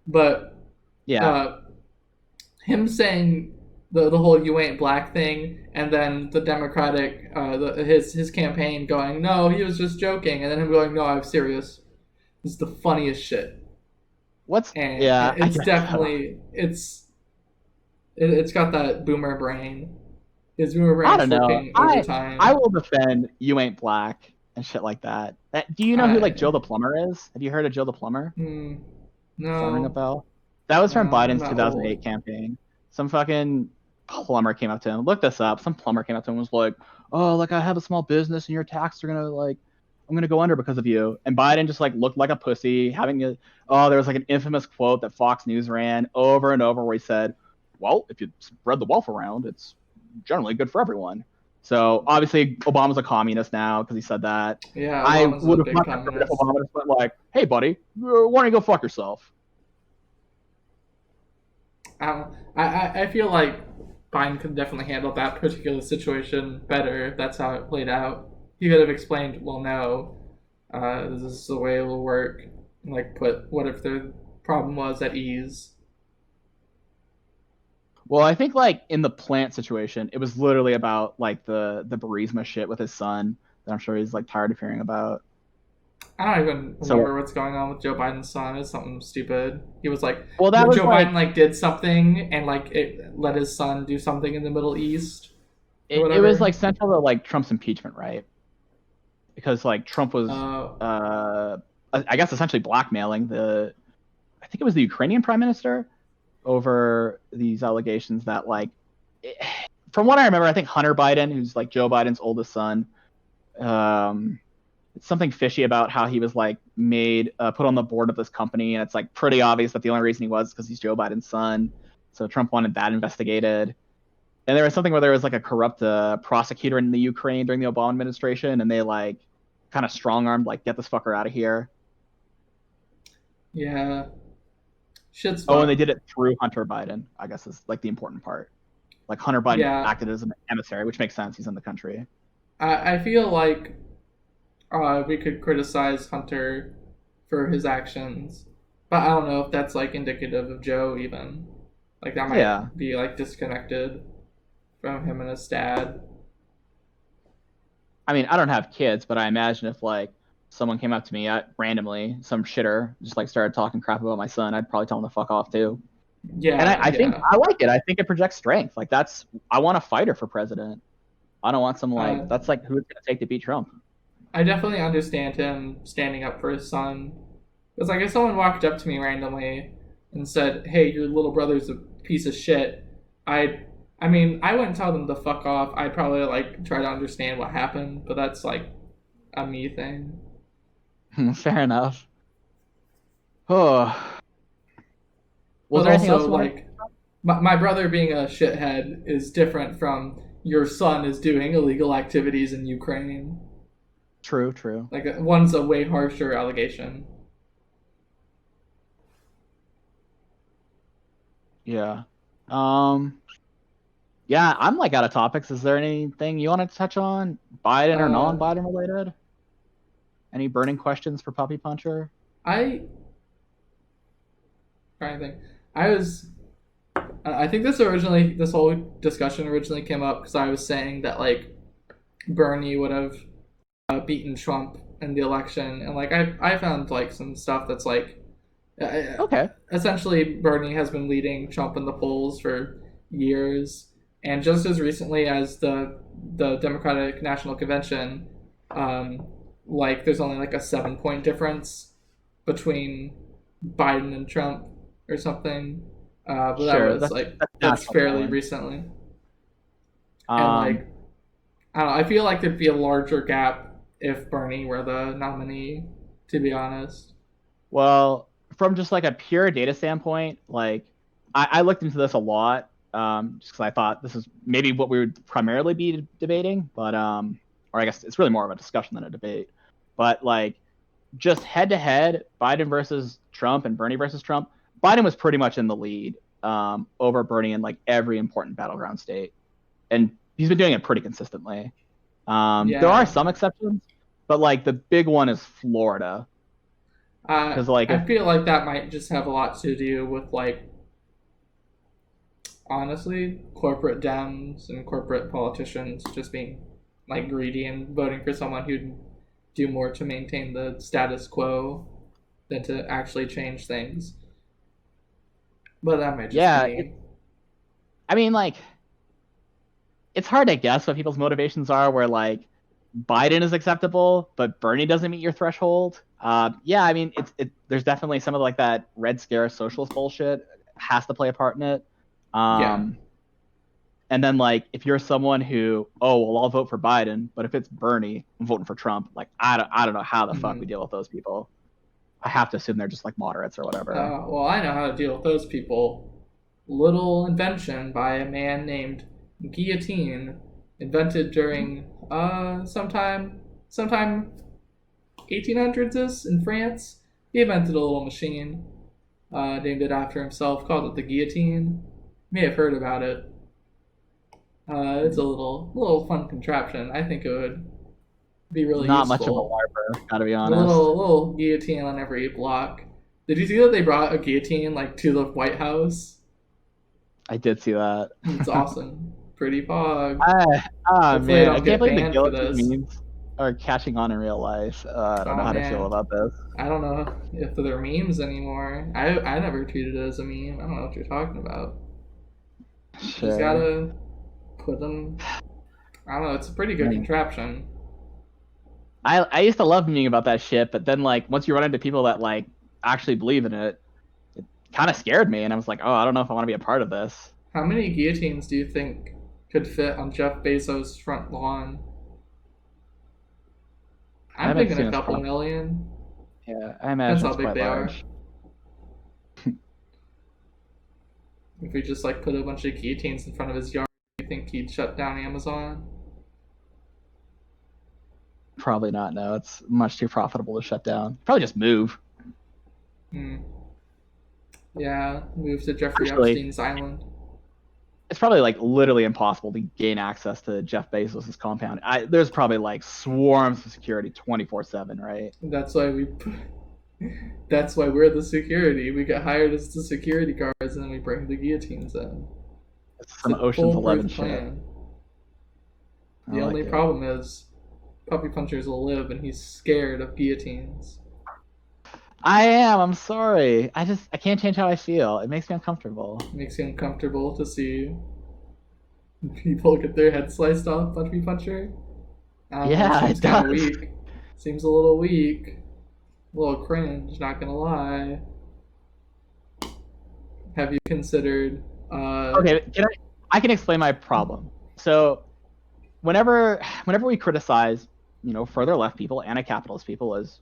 But Yeah. uh, him saying the whole "you ain't black" thing, and then the Democratic his campaign going, "No, he was just joking," and then him going, "No, I'm serious." It's the funniest shit, and Yeah, I it's guess so. definitely it's got that boomer brain. His boomer I brain's don't know. working I overtime. will defend "You Ain't Black" and shit like that. Do you know who like I Joe the Plumber is? Have you heard of Joe the Plumber? hmm, Does that ring a no, bell? That was no, from I'm Biden's not old. 2008 campaign. Some fucking plumber came up to him. Look this up. Some plumber came up to him and was like, "Oh, like I have a small business and your taxes are gonna like, I'm gonna go under because of you." And Biden just like looked like a pussy, having a there was like an infamous quote that Fox News ran over and over where he said, "Well, if you spread the wealth around, it's generally good for everyone." So obviously Obama's a communist now because he said that. Yeah, I Obama's a would have big much preferred if communist. Obama just went like, "Hey, buddy, why don't you go fuck yourself?" I feel like Biden could definitely handle that particular situation better if that's how it played out. He could have explained, well, no, this is the way it will work, and like put what if the problem was at ease. Well, I think like in the plant situation, it was literally about like the Burisma shit with his son that I'm sure he's like tired of hearing about. I don't even So, remember what's going on with Joe Biden's son. It's something stupid. He was like, well, that was Joe Biden like like did something and like it let his son do something in the Middle East or it was whatever. like central to like Trump's impeachment, right? Because like Trump was, Uh, I guess, essentially blackmailing I think it was the Ukrainian prime minister over these allegations that like, from what I remember, I think Hunter Biden, who's like Joe Biden's oldest son, um, it's something fishy about how he was like made put on the board of this company, and it's like pretty obvious that the only reason he was because he's Joe Biden's son. So Trump wanted that investigated. And there was something where there was like a corrupt prosecutor in the Ukraine during the Obama administration, and they like kind of strong armed like get this fucker out of here. yeah, shit's Oh, and they fucked. did it through Hunter Biden. I guess is like the important part. Like Hunter Biden Yeah, acted as an emissary, which makes sense. He's in the country. I feel like we could criticize Hunter for his actions, but I don't know if that's like indicative of Joe even. Like that Yeah, might be like disconnected from him and his dad. I mean, I don't have kids, but I imagine if like someone came up to me randomly, some shitter just like started talking crap about my son, I'd probably tell him to fuck off too. And Yeah, I think yeah. I like it. I think it projects strength. Like I want a fighter for president. I don't want some Uh, like that's like who it's gonna take to beat Trump. I definitely understand him standing up for his son. It's like if someone walked up to me randomly and said, "Hey, your little brother's a piece of shit," I'd, I mean, I wouldn't tell them to fuck off. I'd probably like try to understand what happened, but that's like a me thing. Fair enough. Oh, was But there anything else also, you wanted? like, my brother being a shithead is different from your son is doing illegal activities in Ukraine. True, true. Like, one's a way harsher allegation. Yeah. Um. Yeah, I'm like out of topics. Is there anything you want to touch on, Biden or Uh, non-Biden related? Any burning questions for Puppy Puncher? I trying to think. I was. I think this whole discussion originally came up because I was saying that like Bernie would have beaten Trump in the election, and like I found like some stuff that's like Okay. essentially Bernie has been leading Trump in the polls for years, and just as recently as the Democratic National Convention, um, like there's only like a 7 point difference between Biden and Trump or something. But that Sure. was like That's that's national fairly polling. recently, and Um. like I don't know, I feel like there'd be a larger gap if Bernie were the nominee. To be honest, Well, from just like a pure data standpoint, like I looked into this a lot. just because I thought this is maybe what we would primarily be debating, but or I guess it's really more of a discussion than a debate. But like, just head to head, Biden versus Trump and Bernie versus Trump, Biden was pretty much in the lead over Bernie in like every important battleground state, and he's been doing it pretty consistently. There are some exceptions, but like the big one is Florida. Because I feel like that might just have a lot to do with like, honestly, corporate Dems and corporate politicians just being like greedy and voting for someone who'd do more to maintain the status quo than to actually change things. But that might just be... I mean, like, it's hard to guess what people's motivations are, where like Biden is acceptable, but Bernie doesn't meet your threshold. Yeah, I mean, there's definitely some of like that Red Scare socialist bullshit has to play a part in it. And then like, if you're someone who, well, I'll vote for Biden, but if it's Bernie, I'm voting for Trump. Like, I don't know how the fuck we deal with those people. I have to assume they're just like moderates or whatever. Well, I know how to deal with those people. Little invention by a man named Guillotine, invented during sometime 1800s in France. He invented a little machine, named it after himself, called it the guillotine. You may have heard about it. It's a little fun contraption. I think it would be really not useful. Much of a LARPer, gotta be honest. A little guillotine on every block. Did you see that they brought a guillotine like to the White House? I did see that. It's awesome. Pretty pog. Man, I can't believe the guillotine memes are catching on in real life. I don't know how to feel about this. I don't know if they're memes anymore. I never treated it as a meme. I don't know what you're talking about. Sure. You just gotta put them... I don't know, it's a pretty good contraption. I used to love memeing about that shit, but then like once you run into people that like actually believe in it, it kind of scared me, and I was like, I don't know if I want to be a part of this. How many guillotines do you think could fit on Jeff Bezos' front lawn? I'm thinking a couple million. Yeah, I imagine that's how big they large. Are. If we just like put a bunch of guillotines in front of his yard, do you think he'd shut down Amazon? Probably not. No, it's much too profitable to shut down. Probably just move. Yeah, move to Jeffrey Epstein's island. It's probably like literally impossible to gain access to Jeff Bezos' compound. There's probably like swarms of security 24/7, right? That's why That's why we're the security. We get hired as the security guards, and then we bring the guillotines in. It's some Ocean's 11 shit. The only problem is PuppyPunchers will live, and he's scared of guillotines. I am. I'm sorry. I can't change how I feel. It makes me uncomfortable. It makes you uncomfortable to see people get their head sliced off, PuppyPuncher? Yeah, it does. Weak. Seems a little weak. A little cringe, not gonna lie. Have you considered... Okay, I can explain my problem. So, whenever we criticize, further left people, anti-capitalist people as,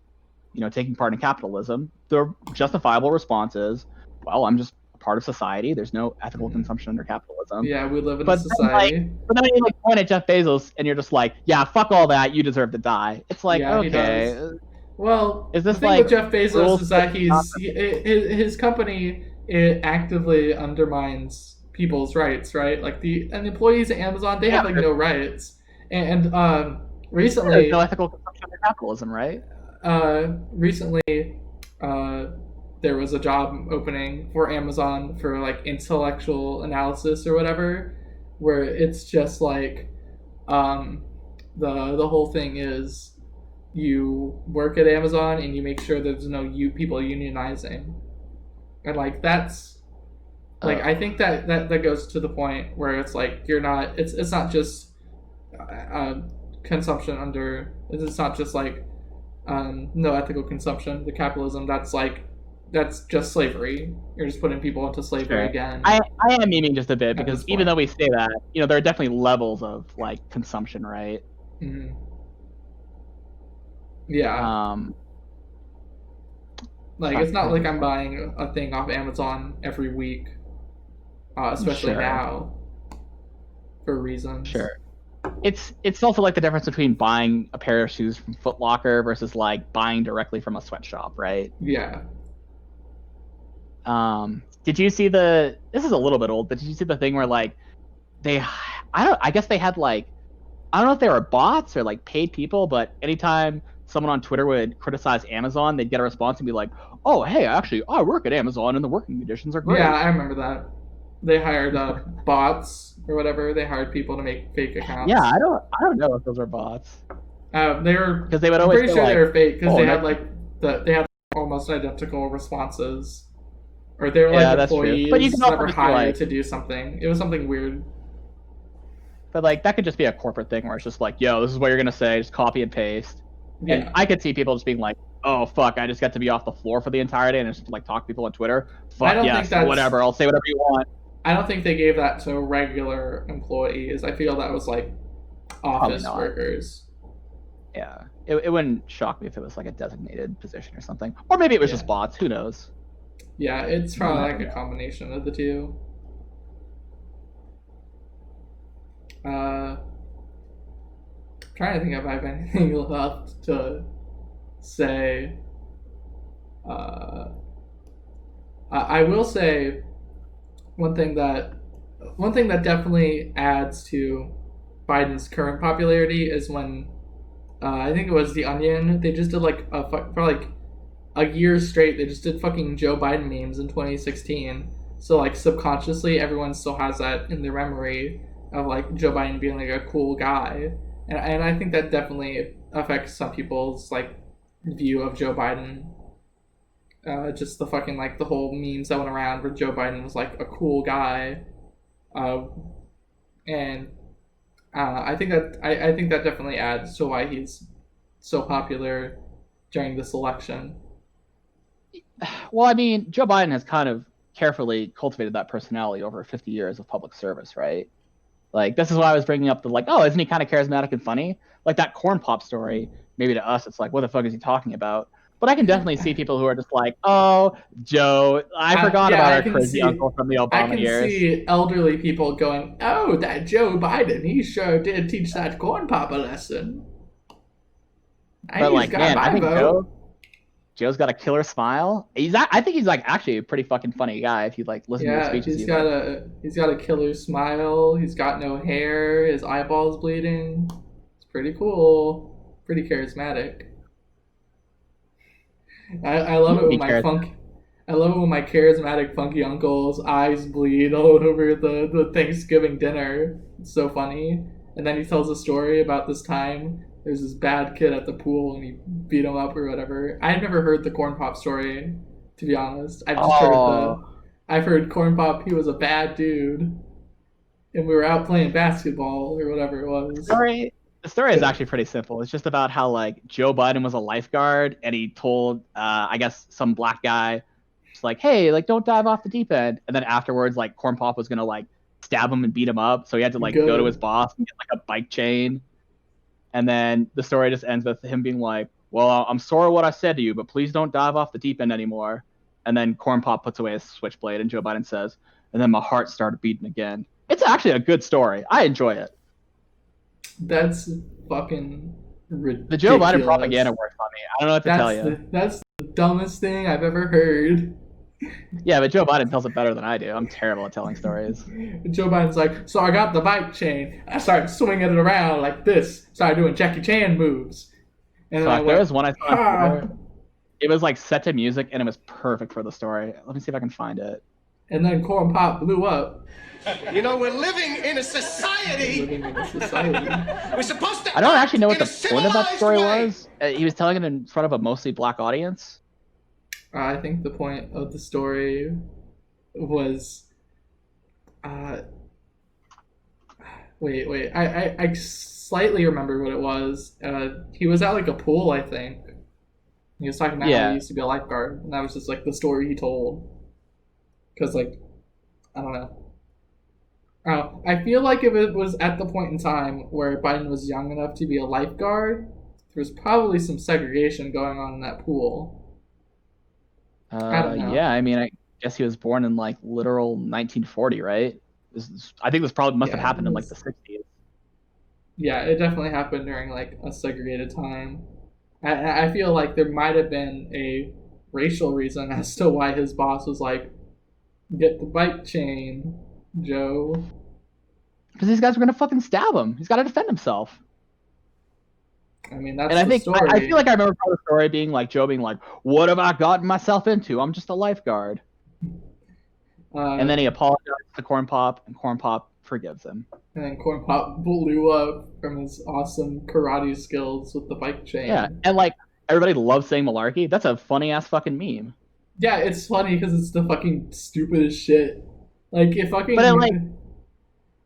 taking part in capitalism, the justifiable response is, well, I'm just a part of society. There's no ethical consumption under capitalism. Yeah, we live in a society. But then you point at Jeff Bezos and you're just like, yeah, fuck all that. You deserve to die. It's like, yeah, okay. Well, is this the thing with Jeff Bezos is that his company actively undermines people's rights, right? Like the employees at Amazon, they have like no rights. And recently, there's no ethical consumption under capitalism, right? Recently, there was a job opening for Amazon for like intellectual analysis or whatever, where it's just like the whole thing is you work at Amazon and you make sure there's no people unionizing, and like that's like I think that goes to the point where it's like you're not it's not just consumption under, it's not just like no ethical consumption, the capitalism, that's just slavery. You're just putting people into slavery again. I am memeing just a bit because even though we say that, there are definitely levels of like consumption, right? Mm-hmm. Yeah. Like it's not like I'm buying a thing off Amazon every week. especially Sure. now, for reasons. Sure. It's also like the difference between buying a pair of shoes from Foot Locker versus like buying directly from a sweatshop, right? Yeah. Did you see this is a little bit old, but did you see the thing where like I guess they had like, I don't know if they were bots or like paid people, but anytime someone on Twitter would criticize Amazon, they'd get a response and be like, "Oh, hey, actually, I work at Amazon and the working conditions are great." Yeah, I remember that. They hired bots or whatever. They hired people to make fake accounts. Yeah, I don't know if those are bots. They were, because they would I'm always pretty say, sure like, they were fake because "Oh, they no-" had like they had almost identical responses, or they were Yeah, like that's true. employees But you can also that were just be hired like, to do something. It was something weird. but like that could just be a corporate thing where it's just like, "Yo, this is what you're gonna say, just copy and paste." And Yeah, I could see people just being like, "Oh fuck, I just got to be off the floor for the entire day and just like talk to people on Twitter. I Fuck don't think yes, that's- whatever. I'll say whatever you want." I don't think they gave that to regular employees. I feel that was like office not. workers. Yeah, it wouldn't shock me if it was like a designated position or something, or maybe it was Yeah. just bots. Who knows? Yeah, it's probably Never like a know. combination of the two. Trying to think if I have anything left to say. I will say one thing that definitely adds to Biden's current popularity is when I think it was The Onion. They just did like for like a year straight. They just did fucking Joe Biden memes in 2016. So like subconsciously, everyone still has that in their memory of like Joe Biden being like a cool guy, and I think that definitely affects some people's like view of Joe Biden. Just the fucking like the whole memes that went around where Joe Biden was like a cool guy, and I think that definitely adds to why he's so popular during this election. Well, I mean, Joe Biden has kind of carefully cultivated that personality over 50 years of public service, right? Like, this is why I was bringing up the like, oh, isn't he kind of charismatic and funny? Like that corn pop story. Maybe to us, it's like, what the fuck is he talking about? But I can definitely see people who are just like, oh, Joe, I forgot about our crazy uncle from the Obama years. I can see elderly people going, oh, that Joe Biden, he sure did teach that corn pop a lesson. But like, man, I think Joe's got a killer smile. I think he's like actually a pretty fucking funny guy if you like listen to his speeches. He's got a killer smile. He's got no hair. His eyeball's bleeding. It's pretty cool. Pretty charismatic. I love it when my charismatic funky uncle's eyes bleed all over the Thanksgiving dinner. It's so funny. And then he tells a story about this time there's this bad kid at the pool and he beat him up or whatever. I've never heard the corn pop story, to be honest. I've heard corn pop, he was a bad dude. And we were out playing basketball or whatever it was. The story is actually pretty simple. It's just about how like Joe Biden was a lifeguard and he told I guess some black guy just like, hey, like don't dive off the deep end. And then afterwards like corn pop was gonna like stab him and beat him up. So he had to like go to his boss and get like a bike chain. And then the story just ends with him being like, well, I'm sorry what I said to you, but please don't dive off the deep end anymore. And then Corn Pop puts away his switchblade, and Joe Biden says, and then my heart started beating again. It's actually a good story. I enjoy it. That's fucking ridiculous. The Joe Biden propaganda works on me. I don't know what to tell you. That's the dumbest thing I've ever heard. Yeah, but Joe Biden tells it better than I do. I'm terrible at telling stories. Joe Biden's like, so I got the bike chain. I started swinging it around like this. Started doing Jackie Chan moves. And then there was one I saw on Twitter. It was like set to music, and it was perfect for the story. Let me see if I can find it. And then Corn Pop blew up. You know, we're living in a society. We're supposed to. I don't actually know what the point of that story way. was. He was telling it in front of a mostly black audience. I think the point of the story was, wait. I slightly remember what it was. He was at like a pool, I think. He was talking about how he used to be a lifeguard, and that was just like the story he told. Because like, I don't know. I feel like if it was at the point in time where Biden was young enough to be a lifeguard, there was probably some segregation going on in that pool. I don't know. Yeah, I mean, guess he was born in like literal 1940, right? I think this probably must have happened in like the 60s. Yeah, it definitely happened during like a segregated time. I feel like there might have been a racial reason as to why his boss was like, "Get the bike chain, Joe." Because these guys were gonna fucking stab him. He's got to defend himself. I mean, And that's the story. I feel like I remember part of the story being like Joe being like, "What have I gotten myself into? I'm just a lifeguard." And then he apologizes to Corn Pop, and Corn Pop forgives him. And then Corn Pop blew up from his awesome karate skills with the bike chain. Yeah, and like everybody loves saying malarkey. That's a funny ass fucking meme. Yeah, it's funny because it's the fucking stupidest shit. Like it fucking. But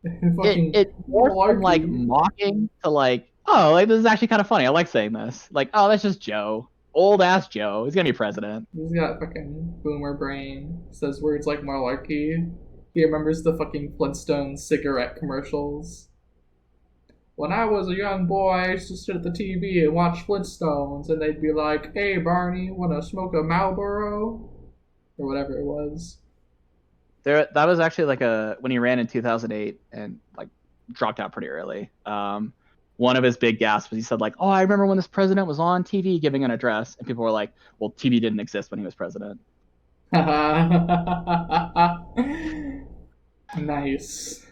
it more malarkey. from like mocking to like, oh, like this is actually kind of funny. I like saying this. Like, oh, that's just Joe, old ass Joe. He's gonna be president. He's got fucking boomer brain. Says words like malarkey. He remembers the fucking Flintstones cigarette commercials. When I was a young boy, I used to sit at the TV and watch Flintstones, and they'd be like, "Hey, Barney, wanna smoke a Marlboro?" Or whatever it was. That was actually like when he ran in 2008 and like dropped out pretty early. One of his big gasps was he said like, "Oh, I remember when this president was on TV giving an address," and people were like, "Well, TV didn't exist when he was president." Nice.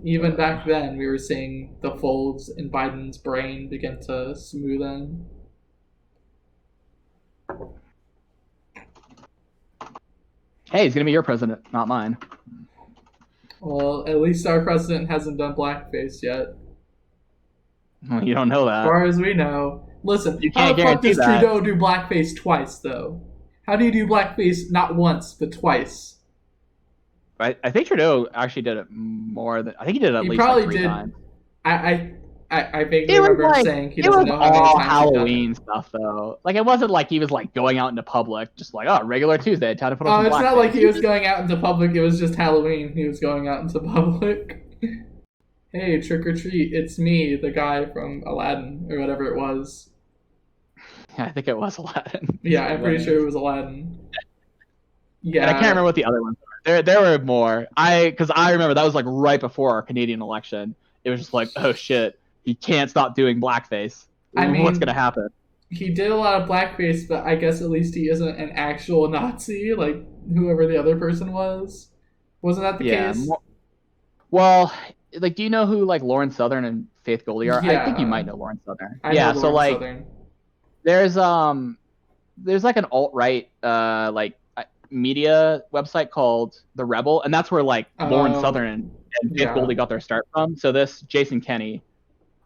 Even back then, we were seeing the folds in Biden's brain begin to smoothen. Hey, he's gonna be your president, not mine. Well, at least our president hasn't done blackface yet. Well, you don't know that. As far as we know. Listen, you how can't the fuck does guarantee that. Trudeau do blackface twice, though? How do you do blackface not once, but twice? I think Trudeau actually did it more than I think he did it at He least probably like 3 did. times. I vaguely remember him saying he doesn't know how many all times Halloween stuff though. Like it wasn't like he was like going out into public, just like, oh, regular Tuesday, time to put on. Oh, it's not like he was going out into public. It was just Halloween. He was going out into public. Hey, trick or treat! It's me, the guy from Aladdin or whatever it was. Yeah, I think it was Aladdin. Yeah, I'm pretty sure it was Aladdin. Yeah, and I can't remember what the other ones were. There were more. Because I remember that was like right before our Canadian election. It was just like, oh shit, he can't stop doing blackface. I mean, what's gonna happen? He did a lot of blackface, but I guess at least he isn't an actual Nazi, like whoever the other person was. Wasn't that the case? Well, like, do you know who like Lauren Southern and Faith Goldie are? Yeah. I think you might know Lauren Southern. I know so like, Southern. there's like an alt-right like media website called The Rebel, and that's where like Lauren Southern and Faith Goldie got their start from. So this Jason Kenney,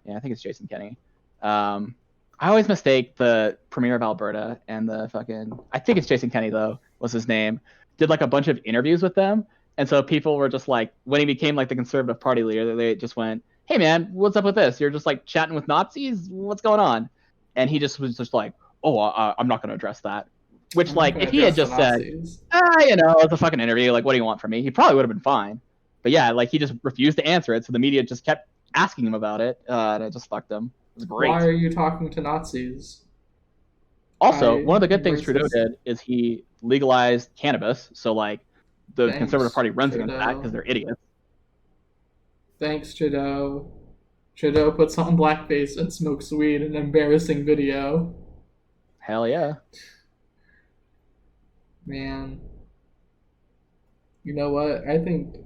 I think it's Jason Kenney. I always mistake the Premier of Alberta and the fucking, I think it's Jason Kenney though, was his name, did like a bunch of interviews with them. And so people were just like, when he became like the Conservative Party leader, they just went, hey man, what's up with this? You're just like chatting with Nazis? What's going on? And he just was just like, oh, I'm not going to address that. Which like, if he had just said, it's a fucking interview, like what do you want from me? He probably would have been fine. But yeah, like he just refused to answer it. So the media just kept asking him about it. And it just fucked him. It was great. Why are you talking to Nazis? Also, one of the good things Trudeau did is he legalized cannabis. So like the Conservative Party runs against that because they're idiots. Thanks, Trudeau. Trudeau puts on blackface and smokes weed in an embarrassing video. Hell yeah. Man. You know what? I think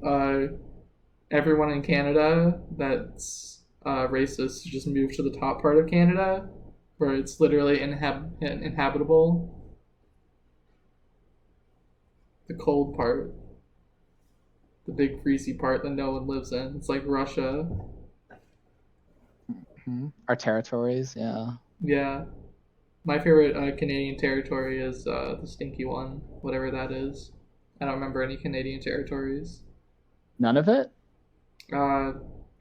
everyone in Canada that's racist should just move to the top part of Canada, where it's literally inhabitable. The cold part. The big freezy part that no one lives in. It's like Russia. Mm-hmm. Our territories, yeah. Yeah. My favorite Canadian territory is the stinky one, whatever that is. I don't remember any Canadian territories. None of it? I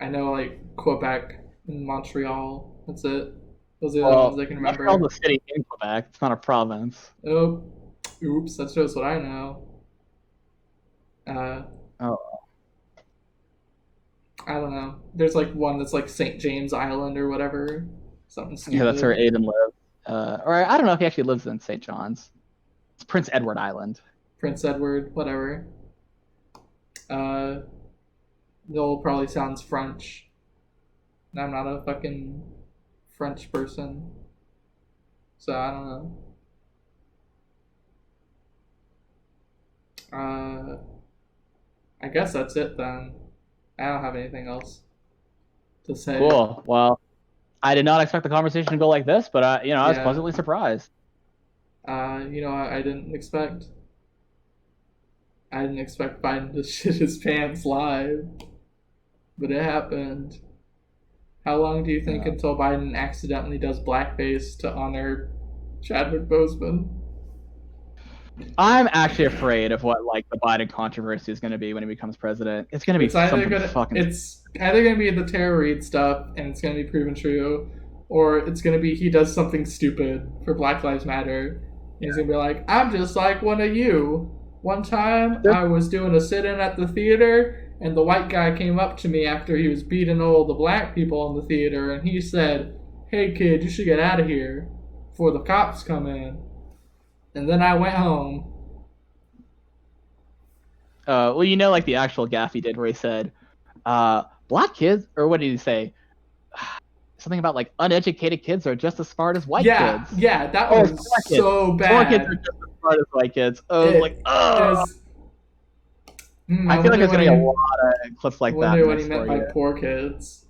know like Quebec and Montreal. That's it. Those are the only ones I can remember. Montreal's a city in Quebec. It's not a province. Oh, oops. That's just what I know. I don't know. There's like one that's like St. James Island or whatever. Something stupid. Yeah, that's where Aiden lives. Or I don't know if he actually lives in St. John's. It's Prince Edward Island. Prince Edward, whatever. They'll probably sounds French. And I'm not a fucking French person. So I don't know. I guess that's it then. I don't have anything else to say. Cool. Well, I did not expect the conversation to go like this, but I was Yeah. pleasantly surprised. I didn't expect. I didn't expect Biden to shit his pants live, but it happened. How long do you think until Biden accidentally does blackface to honor Chadwick Boseman? I'm actually afraid of what like the Biden controversy is going to be when he becomes president. It's going to be It's either something fucking. it's either gonna be the Tara Reid stuff and it's gonna be proven true, or it's gonna be he does something stupid for Black Lives Matter. And he's gonna be like, I'm just like one of you. One time I was doing a sit-in at the theater and the white guy came up to me after he was beating all the black people in the theater and he said, hey kid, you should get out of here before the cops come in. And then I went home. Well, like the actual gaffe he did where he said, black kids, or what did he say? Something about like uneducated kids are just as smart as white kids. Yeah, that was so bad. Poor kids are just as smart as white kids. Oh, I feel like there's going to be a lot of clips like that. I wonder what he meant by poor kids.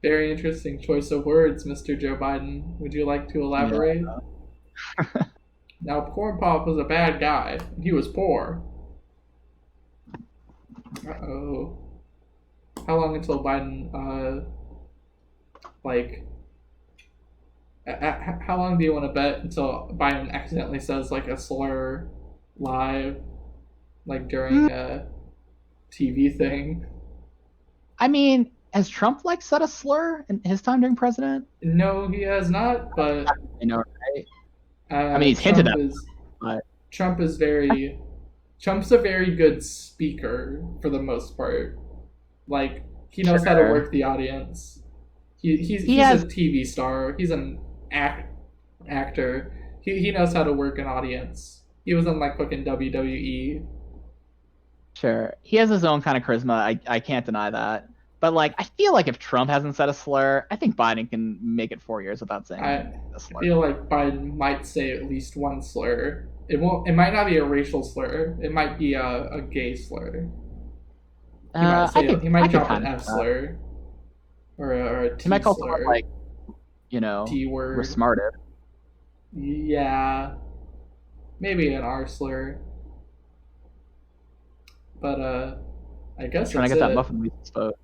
Very interesting choice of words, Mr. Joe Biden. Would you like to elaborate? Yeah. Now, Corn Pop was a bad guy. He was poor. Uh-oh. How long until Biden, how long do you want to bet until Biden accidentally says, like, a slur live, like, during a TV thing? I mean, has Trump, like, said a slur in his time during president? No, he has not, but... I know, right? I mean, he's hinted at it, but... Trump's a very good speaker, for the most part. Like, he knows how to work the audience. He's a TV star. He's an actor. He knows how to work an audience. He was on, like, fucking WWE. Sure. He has his own kind of charisma. I can't deny that. But, like, I feel like if Trump hasn't said a slur, I think Biden can make it 4 years without saying a slur. I feel like Biden might say at least one slur. It might not be a racial slur. It might be a gay slur. He might drop an F slur. Or a T he might call slur. Someone, like, T-word. We're smarter. Yeah. Maybe an R slur. But, I guess trying to get that Muffin Weasel's vote.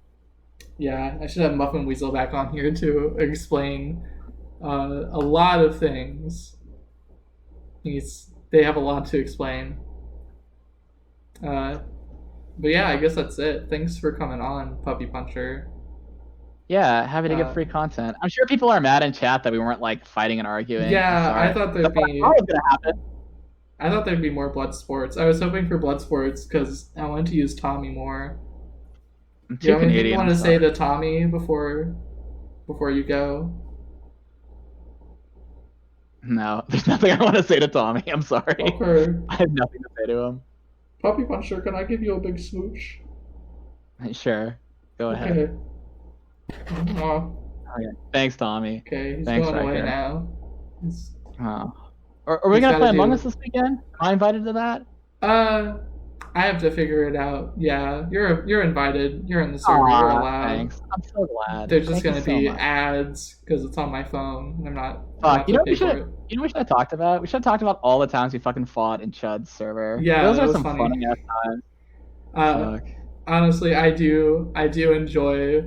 Yeah, I should have Muffin Weasel back on here to explain a lot of things. They have a lot to explain. But yeah, I guess that's it. Thanks for coming on, PuppyPuncher. Yeah, happy to get free content. I'm sure people are mad in chat that we weren't like fighting and arguing. Yeah, I thought there'd be. What was gonna happen? I thought there'd be more blood sports. I was hoping for blood sports because I wanted to use Tommy more. Do you have anything you want to say to Tommy before you go? No, there's nothing I want to say to Tommy. I'm sorry. Okay. I have nothing to say to him. PuppyPuncher, can I give you a big smooch? Sure. Go ahead. Okay. Okay. Thanks, Tommy. Okay, he's Thanks, going away Riker. now. Are we gonna play Among Us this weekend? Am I invited to that? I have to figure it out. Yeah, you're invited. You're in the server. You're allowed. Thanks. I'm so glad. There's just gonna be ads because it's on my phone, and I'm not. Fuck. You know what we should have talked about? We should have talked about all the times we fucking fought in Chud's server. Yeah, those that are was some funny. funny ass times. Honestly, I do enjoy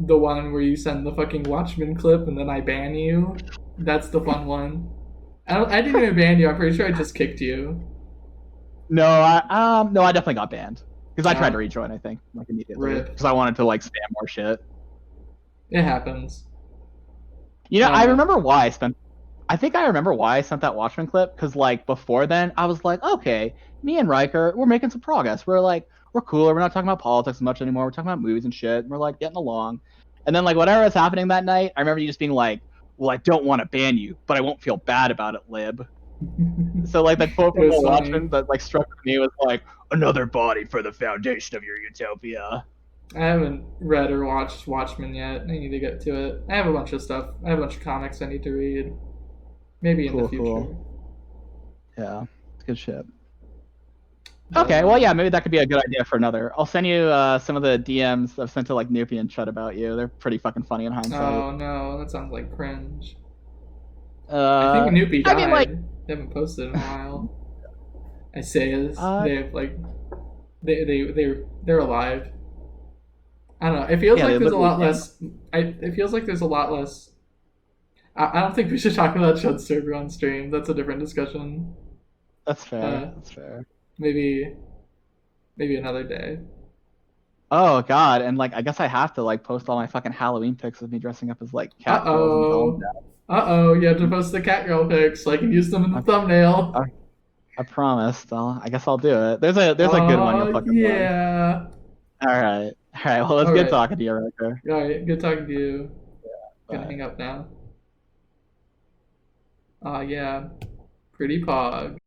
the one where you send the fucking Watchmen clip and then I ban you. That's the fun one. I didn't even ban you. I'm pretty sure I just kicked you. No, I definitely got banned because I tried to rejoin. I think like immediately because I wanted to like spam more shit. It happens. I remember why I think I remember why I sent that Watchmen clip because like before then I was like, okay, me and Riker, we're making some progress. We're cooler. We're not talking about politics much anymore. We're talking about movies and shit. And we're like getting along. And then like whatever was happening that night, I remember you just being like, well, I don't want to ban you, but I won't feel bad about it, Lib. So like that quote It from was the funny. Watchmen that like struck me was like, "Another body for the foundation of your utopia." I haven't read or watched Watchmen yet. I need to get to it. I have a bunch of stuff. I have a bunch of comics I need to read. Maybe in the future. Cool. Yeah, it's good shit. But, Okay, well, yeah, maybe that could be a good idea for another. I'll send you some of the DMs I've sent to like Noopy and Chud about you. They're pretty fucking funny in hindsight. Oh no, that sounds like cringe. I think Noopy died. I mean, like, they haven't posted in a while. I say is Uh, they have like they're alive. I don't know. It feels Yeah, like they there's a lot literally less. It feels like there's a lot less. I don't think we should talk about Chud's server on stream. That's a different discussion. that's fair. That's fair. Maybe another day. Oh god, and like I guess I have to like post all my fucking Halloween pics of me dressing up as like cat girls and tell them that. You have to post the Catgirl pics so I can use them in the thumbnail. I promised. I guess I'll do it. There's a good one you'll fucking love. Yeah. All right. Well, it's good talking to you, Riker. All right, good talking to you. Bye. Gonna hang up now. Yeah. Pretty pog.